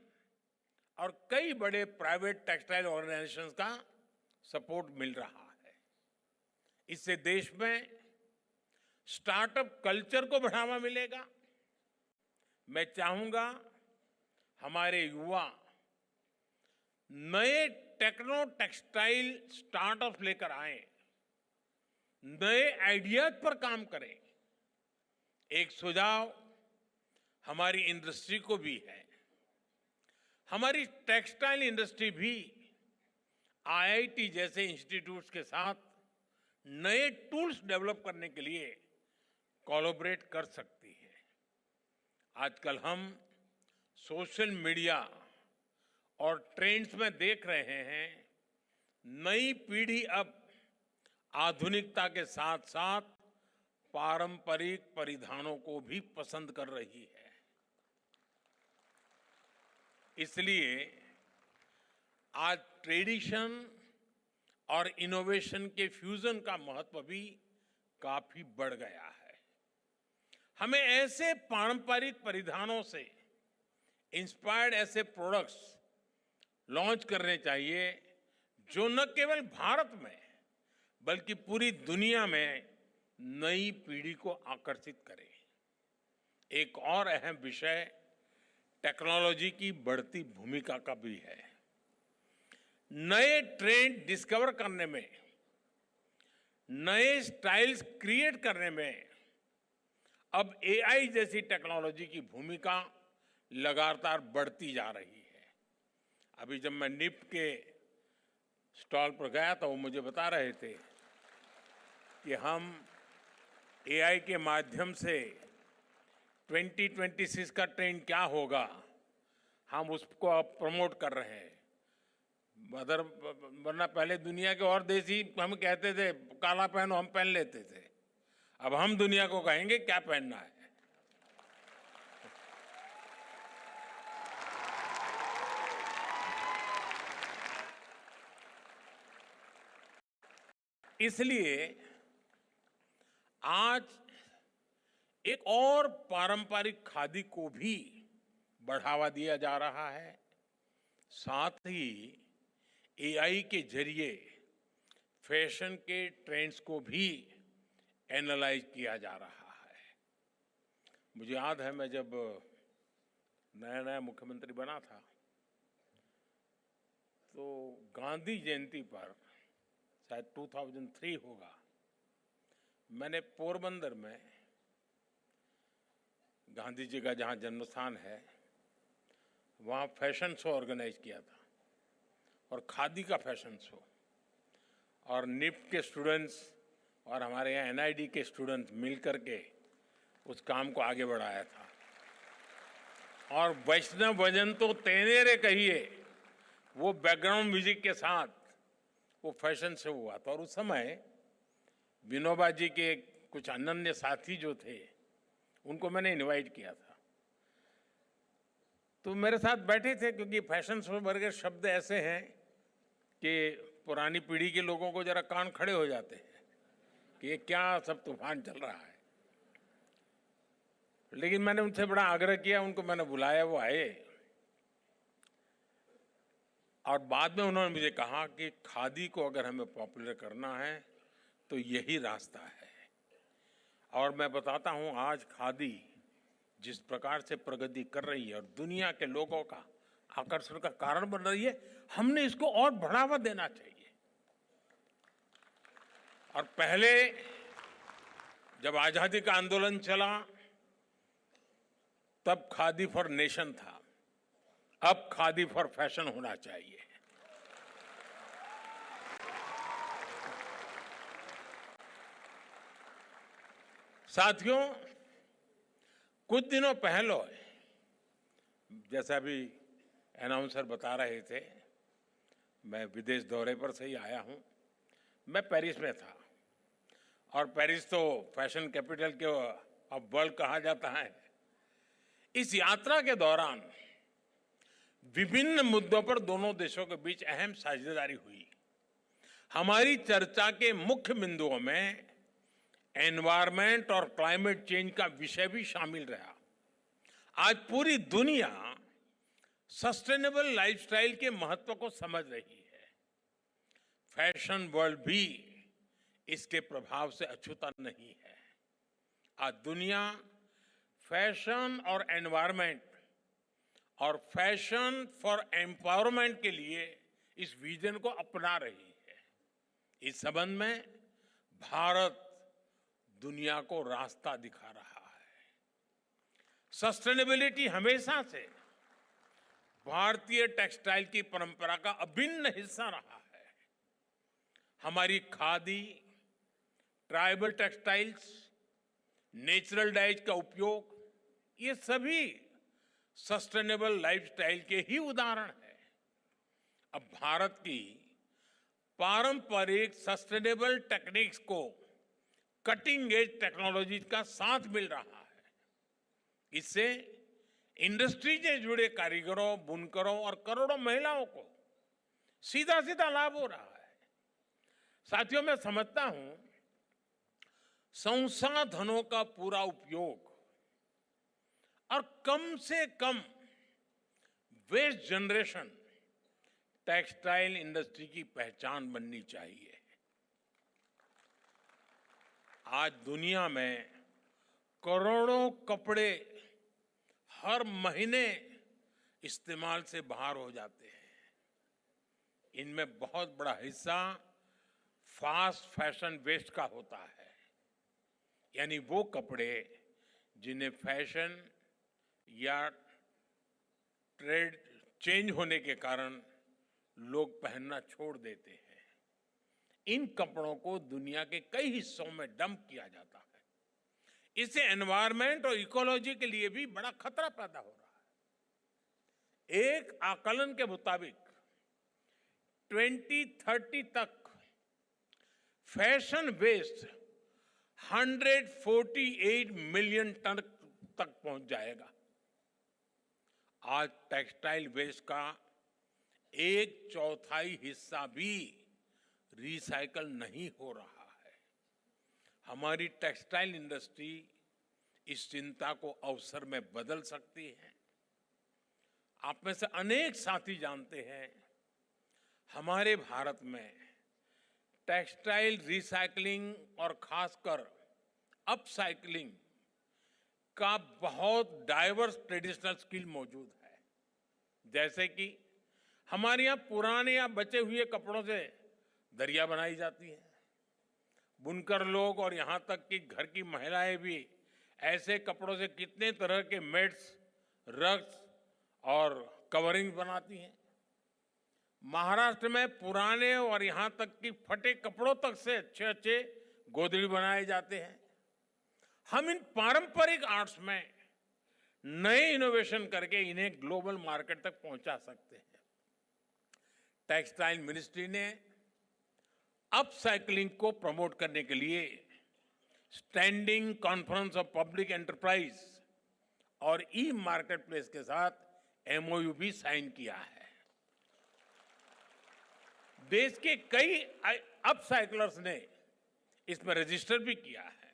और कई बड़े प्राइवेट टेक्सटाइल ऑर्गेनाइजेशंस का सपोर्ट मिल रहा है। इससे देश में स्टार्टअप कल्चर को बढ़ावा मिलेगा। मैं चाहूंगा हमारे युवा नए टेक्नो टेक्सटाइल स्टार्टअप लेकर आए, नए आइडियाज पर काम करें। एक सुझाव हमारी इंडस्ट्री को भी है। हमारी टेक्सटाइल इंडस्ट्री भी आईआईटी जैसे इंस्टीट्यूट्स के साथ नए टूल्स डेवलप करने के लिए कोलैबोरेट कर सकती है। आजकल हम सोशल मीडिया और ट्रेंड्स में देख रहे हैं, नई पीढ़ी अब आधुनिकता के साथ साथ पारंपरिक परिधानों को भी पसंद कर रही है। इसलिए आज ट्रेडिशन और इनोवेशन के फ्यूजन का महत्व भी काफी बढ़ गया है। हमें ऐसे पारंपरिक परिधानों से इंस्पायर्ड ऐसे प्रोडक्ट्स लॉन्च करने चाहिए जो न केवल भारत में बल्कि पूरी दुनिया में नई पीढ़ी को आकर्षित करें। एक और अहम विषय टेक्नोलॉजी की बढ़ती भूमिका का भी है। नए ट्रेंड डिस्कवर करने में, नए स्टाइल्स क्रिएट करने में अब एआई जैसी टेक्नोलॉजी की भूमिका लगातार बढ़ती जा रही है। अभी जब मैं निफ्ट के स्टॉल पर गया तो वो मुझे बता रहे थे कि हम एआई के माध्यम से 2026 का ट्रेंड क्या होगा, हम उसको अब प्रमोट कर रहे हैं। वरना पहले दुनिया के और देश ही हम कहते थे काला पहनो, हम पहन लेते थे। अब हम दुनिया को कहेंगे क्या पहनना है। इसलिए आज एक और पारंपरिक खादी को भी बढ़ावा दिया जा रहा है। साथ ही एआई के जरिए फैशन के ट्रेंड्स को भी एनालाइज किया जा रहा है। मुझे याद है मैं जब नया नया मुख्यमंत्री बना था तो गांधी जयंती पर शायद 2003 होगा, मैंने पोरबंदर में गांधी जी का जहां जन्म स्थान है वहां फैशन शो ऑर्गेनाइज किया था और खादी का फैशन शो, और निफ्ट के स्टूडेंट्स और हमारे यहाँ एनआईडी के स्टूडेंट्स मिलकर के उस काम को आगे बढ़ाया था। और वैष्णव भजन तो तेनेरे कहिए, वो बैकग्राउंड म्यूजिक के साथ वो फैशन शो हुआ था। और उस समय विनोबा जी के कुछ अनन्य साथी जो थे उनको मैंने इनवाइट किया था, तो मेरे साथ बैठे थे, क्योंकि फैशन शो वर्गे शब्द ऐसे हैं कि पुरानी पीढ़ी के लोगों को जरा कान खड़े हो जाते हैं कि ये क्या सब तूफान चल रहा है। लेकिन मैंने उनसे बड़ा आग्रह किया, उनको मैंने बुलाया, वो आए और बाद में उन्होंने मुझे कहा कि खादी को अगर हमें पॉपुलर करना है तो यही रास्ता है। और मैं बताता हूं आज खादी जिस प्रकार से प्रगति कर रही है और दुनिया के लोगों का आकर्षण का कारण बन रही है, हमने इसको और बढ़ावा देना चाहिए। और पहले जब आजादी का आंदोलन चला तब खादी फॉर नेशन था, अब खादी फॉर फैशन होना चाहिए। साथियों, कुछ दिनों पहले, जैसा अभी अनाउंसर बता रहे थे, मैं विदेश दौरे पर से ही आया हूं। मैं पेरिस में था और पेरिस तो फैशन कैपिटल के अब वर्ल्ड कहा जाता है। इस यात्रा के दौरान विभिन्न मुद्दों पर दोनों देशों के बीच अहम साझेदारी हुई। हमारी चर्चा के मुख्य बिंदुओं में एनवायरमेंट और क्लाइमेट चेंज का विषय भी शामिल रहा। आज पूरी दुनिया सस्टेनेबल लाइफस्टाइल के महत्व को समझ रही है। फैशन वर्ल्ड भी इसके प्रभाव से अछूता नहीं है। आज दुनिया फैशन और एनवायरमेंट और फैशन फॉर एम्पावरमेंट के लिए इस विजन को अपना रही है। इस संबंध में भारत दुनिया को रास्ता दिखा रहा है। सस्टेनेबिलिटी हमेशा से भारतीय टेक्सटाइल की परंपरा का अभिन्न हिस्सा रहा है। हमारी khadi, tribal textiles, natural dyes का उपयोग, ये सभी सस्टेनेबल लाइफस्टाइल के ही उदाहरण हैं। अब भारत की पारंपरिक सस्टेनेबल टेक्निक्स को कटिंग एज टेक्नोलॉजी का साथ मिल रहा है। इससे इंडस्ट्री से जुड़े कारीगरों, बुनकरों और करोड़ों महिलाओं को सीधा सीधा लाभ हो रहा है। साथियों, मैं समझता हूं संसाधनों का पूरा उपयोग और कम से कम वेस्ट जनरेशन टेक्सटाइल इंडस्ट्री की पहचान बननी चाहिए। आज दुनिया में करोड़ों कपड़े हर महीने इस्तेमाल से बाहर हो जाते हैं। इनमें बहुत बड़ा हिस्सा फास्ट फैशन वेस्ट का होता है, यानी वो कपड़े जिन्हें फैशन या ट्रेंड चेंज होने के कारण लोग पहनना छोड़ देते हैं। इन कपड़ों को दुनिया के कई हिस्सों में डंप किया जाता है। इससे एनवायरनमेंट और इकोलॉजी के लिए भी बड़ा खतरा पैदा हो रहा है। एक आकलन के मुताबिक 2030 तक फैशन वेस्ट 148 मिलियन टन तक पहुंच जाएगा। आज टेक्सटाइल वेस्ट का 1/4 हिस्सा भी रिसाइकल नहीं हो रहा है। हमारी टेक्सटाइल इंडस्ट्री इस चिंता को अवसर में बदल सकती है। आप में से अनेक साथी जानते हैं, हमारे भारत में टेक्सटाइल रिसाइकलिंग और खासकर अपसाइकलिंग का बहुत डाइवर्स ट्रेडिशनल स्किल मौजूद है। जैसे कि हमारे यहाँ पुराने या बचे हुए कपड़ों से दरिया बनाई जाती है। बुनकर लोग और यहाँ तक कि घर की महिलाएं भी ऐसे कपड़ों से कितने तरह के मैट्स, रग्स और कवरिंग बनाती हैं। महाराष्ट्र में पुराने और यहाँ तक कि फटे कपड़ों तक से अच्छे अच्छे गोदड़ी बनाए जाते हैं। हम इन पारंपरिक आर्ट्स में नए इनोवेशन करके इन्हें ग्लोबल मार्केट तक पहुंचा सकते हैं। टेक्सटाइल मिनिस्ट्री ने अपसाइक्लिंग को प्रमोट करने के लिए standing conference of public enterprise और ई मार्केट प्लेस के साथ एमओयू भी साइन किया है। देश के कई अपसाइक्लर्स ने इसमें रजिस्टर भी किया है।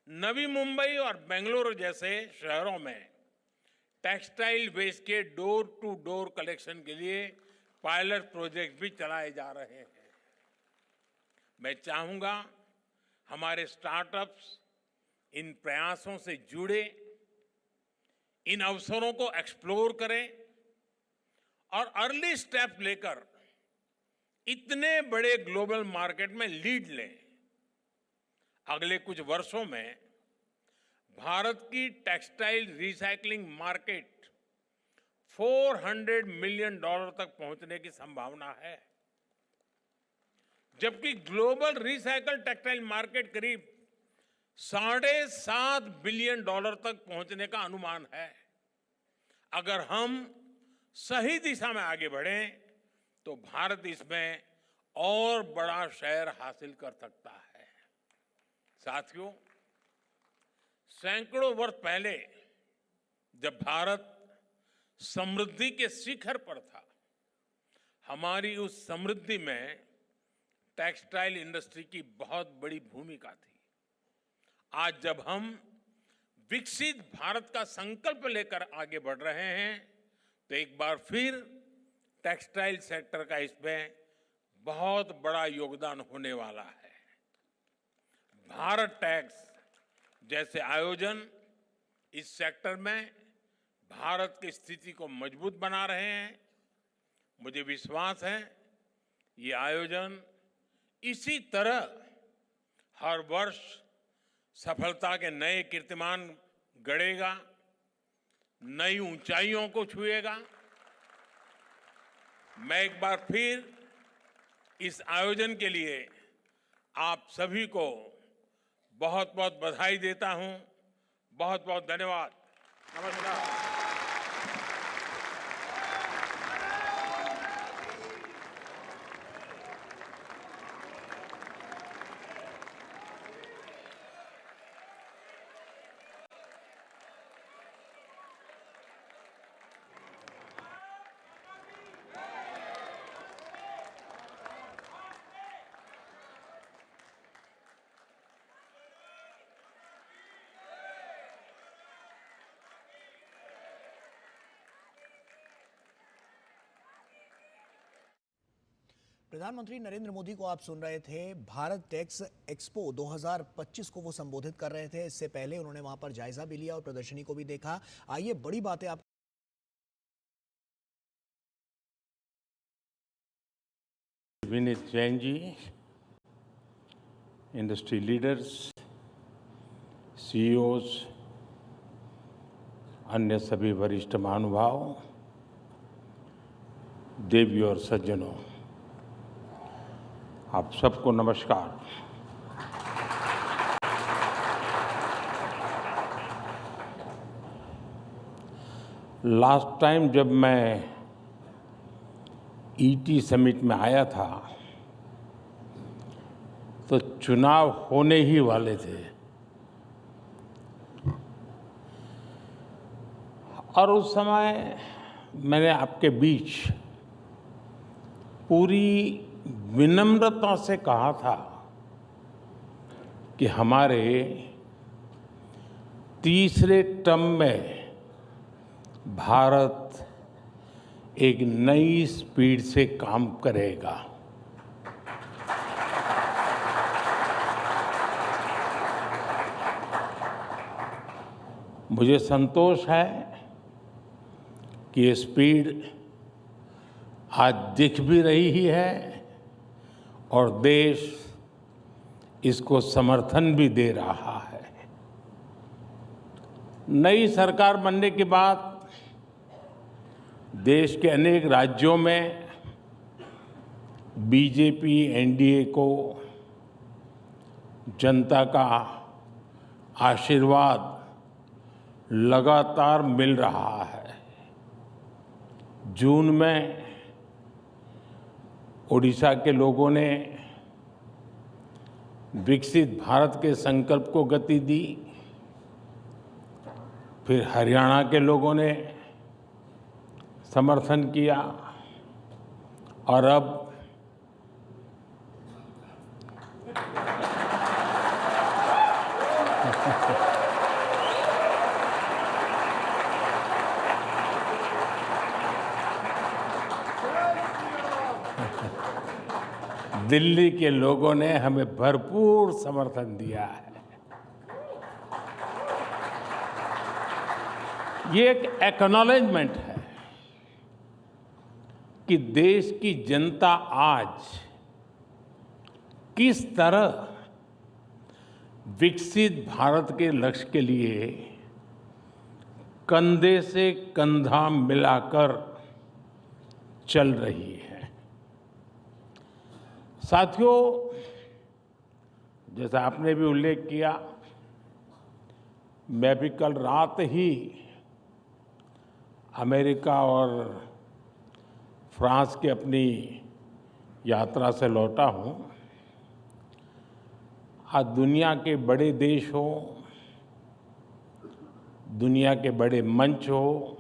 नवी मुंबई और बेंगलुरु जैसे शहरों में टेक्सटाइल वेस्ट के डोर टू डोर कलेक्शन के लिए पायलट प्रोजेक्ट भी चलाए जा रहे हैं। मैं चाहूंगा हमारे स्टार्टअप्स इन प्रयासों से जुड़े, इन अवसरों को एक्सप्लोर करें और अर्ली स्टेप लेकर इतने बड़े ग्लोबल मार्केट में लीड लें। अगले कुछ वर्षों में भारत की टेक्सटाइल रिसाइकलिंग मार्केट $400 मिलियन तक पहुंचने की संभावना है, जबकि ग्लोबल रिसाइकल टेक्सटाइल मार्केट करीब $7.5 बिलियन तक पहुंचने का अनुमान है। अगर हम सही दिशा में आगे बढ़ें तो भारत इसमें और बड़ा शेयर हासिल कर सकता है। साथियों, सैकड़ों वर्ष पहले जब भारत समृद्धि के शिखर पर था, हमारी उस समृद्धि में टेक्सटाइल इंडस्ट्री की बहुत बड़ी भूमिका थी। आज जब हम विकसित भारत का संकल्प लेकर आगे बढ़ रहे हैं तो एक बार फिर टेक्सटाइल सेक्टर का इसमें बहुत बड़ा योगदान होने वाला है। भारत टैक्स जैसे आयोजन इस सेक्टर में भारत की स्थिति को मजबूत बना रहे हैं। मुझे विश्वास है ये आयोजन इसी तरह हर वर्ष सफलता के नए कीर्तिमान गढ़ेगा, नई ऊंचाइयों को छुएगा मैं एक बार फिर इस आयोजन के लिए आप सभी को बहुत बहुत बधाई देता हूं। बहुत बहुत धन्यवाद। नमस्कार। प्रधानमंत्री नरेंद्र मोदी को आप सुन रहे थे। भारत टेक्स एक्सपो 2025 को वो संबोधित कर रहे थे। इससे पहले उन्होंने वहां पर जायजा भी लिया और प्रदर्शनी को भी देखा। आइए बड़ी बातें आप Vineet Jain ji, industry leaders, CEOs, अन्य सभी वरिष्ठ महानुभाव, देवियों और सज्जनों, आप सबको नमस्कार। लास्ट टाइम जब मैं ईटी समिट में आया था तो चुनाव होने ही वाले थे और उस समय मैंने आपके बीच पूरी विनम्रता से कहा था कि हमारे तीसरे टर्म में भारत एक नई स्पीड से काम करेगा। मुझे संतोष है कि ये स्पीड आज दिख भी रही है और देश इसको समर्थन भी दे रहा है। नई सरकार बनने के बाद देश के अनेक राज्यों में बीजेपी एनडीए को जनता का आशीर्वाद लगातार मिल रहा है। जून में ओडिशा के लोगों ने विकसित भारत के संकल्प को गति दी, फिर हरियाणा के लोगों ने समर्थन किया और अब दिल्ली के लोगों ने हमें भरपूर समर्थन दिया है। ये एक एक्नॉलेजमेंट है कि देश की जनता आज किस तरह विकसित भारत के लक्ष्य के लिए कंधे से कंधा मिलाकर चल रही है। साथियों, जैसा आपने भी उल्लेख किया, मैं भी कल रात ही अमेरिका और फ्रांस की अपनी यात्रा से लौटा हूं। आज दुनिया के बड़े देश हो, दुनिया के बड़े मंच हो,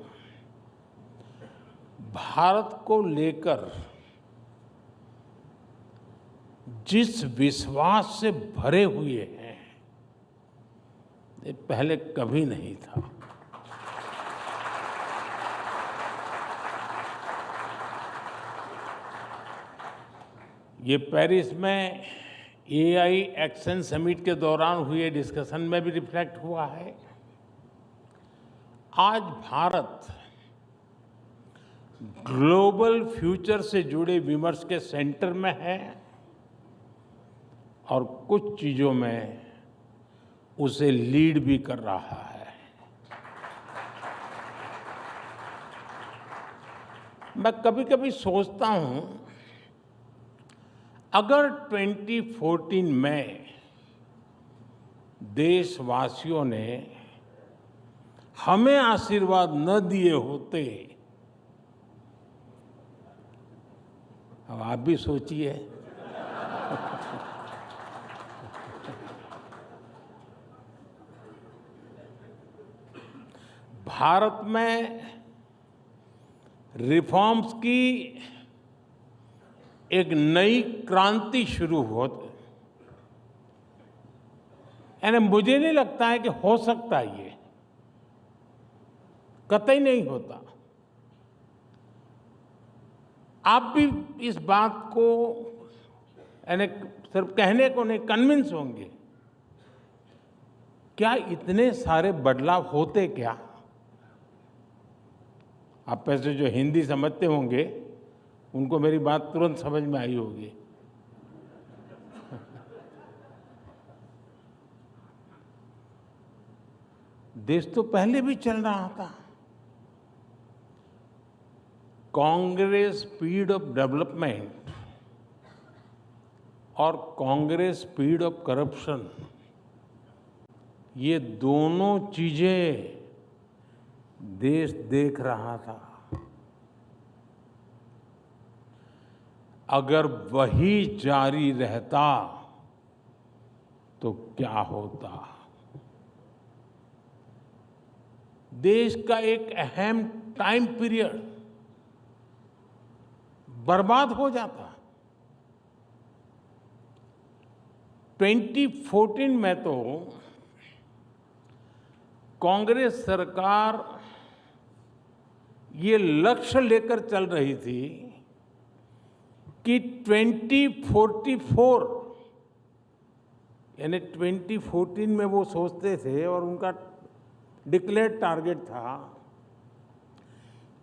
भारत को लेकर जिस विश्वास से भरे हुए हैं, ये पहले कभी नहीं था। ये पेरिस में एआई एक्शन समिट के दौरान हुए डिस्कशन में भी रिफ्लेक्ट हुआ है। आज भारत ग्लोबल फ्यूचर से जुड़े विमर्श के सेंटर में है और कुछ चीजों में उसे लीड भी कर रहा है। मैं कभी कभी सोचता हूं, अगर 2014 में देशवासियों ने हमें आशीर्वाद न दिए होते, अब आप भी सोचिए, भारत में रिफॉर्म्स की एक नई क्रांति शुरू हो, यानी मुझे नहीं लगता है कि हो सकता है, ये कतई नहीं होता। आप भी इस बात को यानी सिर्फ कहने को नहीं, कन्विंस होंगे। क्या इतने सारे बदलाव होते क्या? आप पैसे जो हिंदी समझते होंगे उनको मेरी बात तुरंत समझ में आई होगी। देश तो पहले भी चल रहा था। कांग्रेस स्पीड ऑफ डेवलपमेंट और कांग्रेस स्पीड ऑफ करप्शन, ये दोनों चीजें देश देख रहा था। अगर वही जारी रहता तो क्या होता? देश का एक अहम टाइम पीरियड बर्बाद हो जाता। 2014 में तो कांग्रेस सरकार ये लक्ष्य लेकर चल रही थी कि 2044, यानी 2014 में वो सोचते थे और उनका डिक्लेयर्ड टारगेट था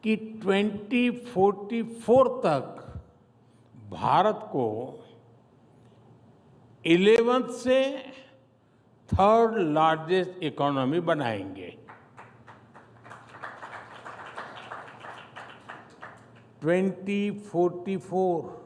कि 2044 तक भारत को 11th से 3rd लार्जेस्ट इकोनॉमी बनाएंगे। 2044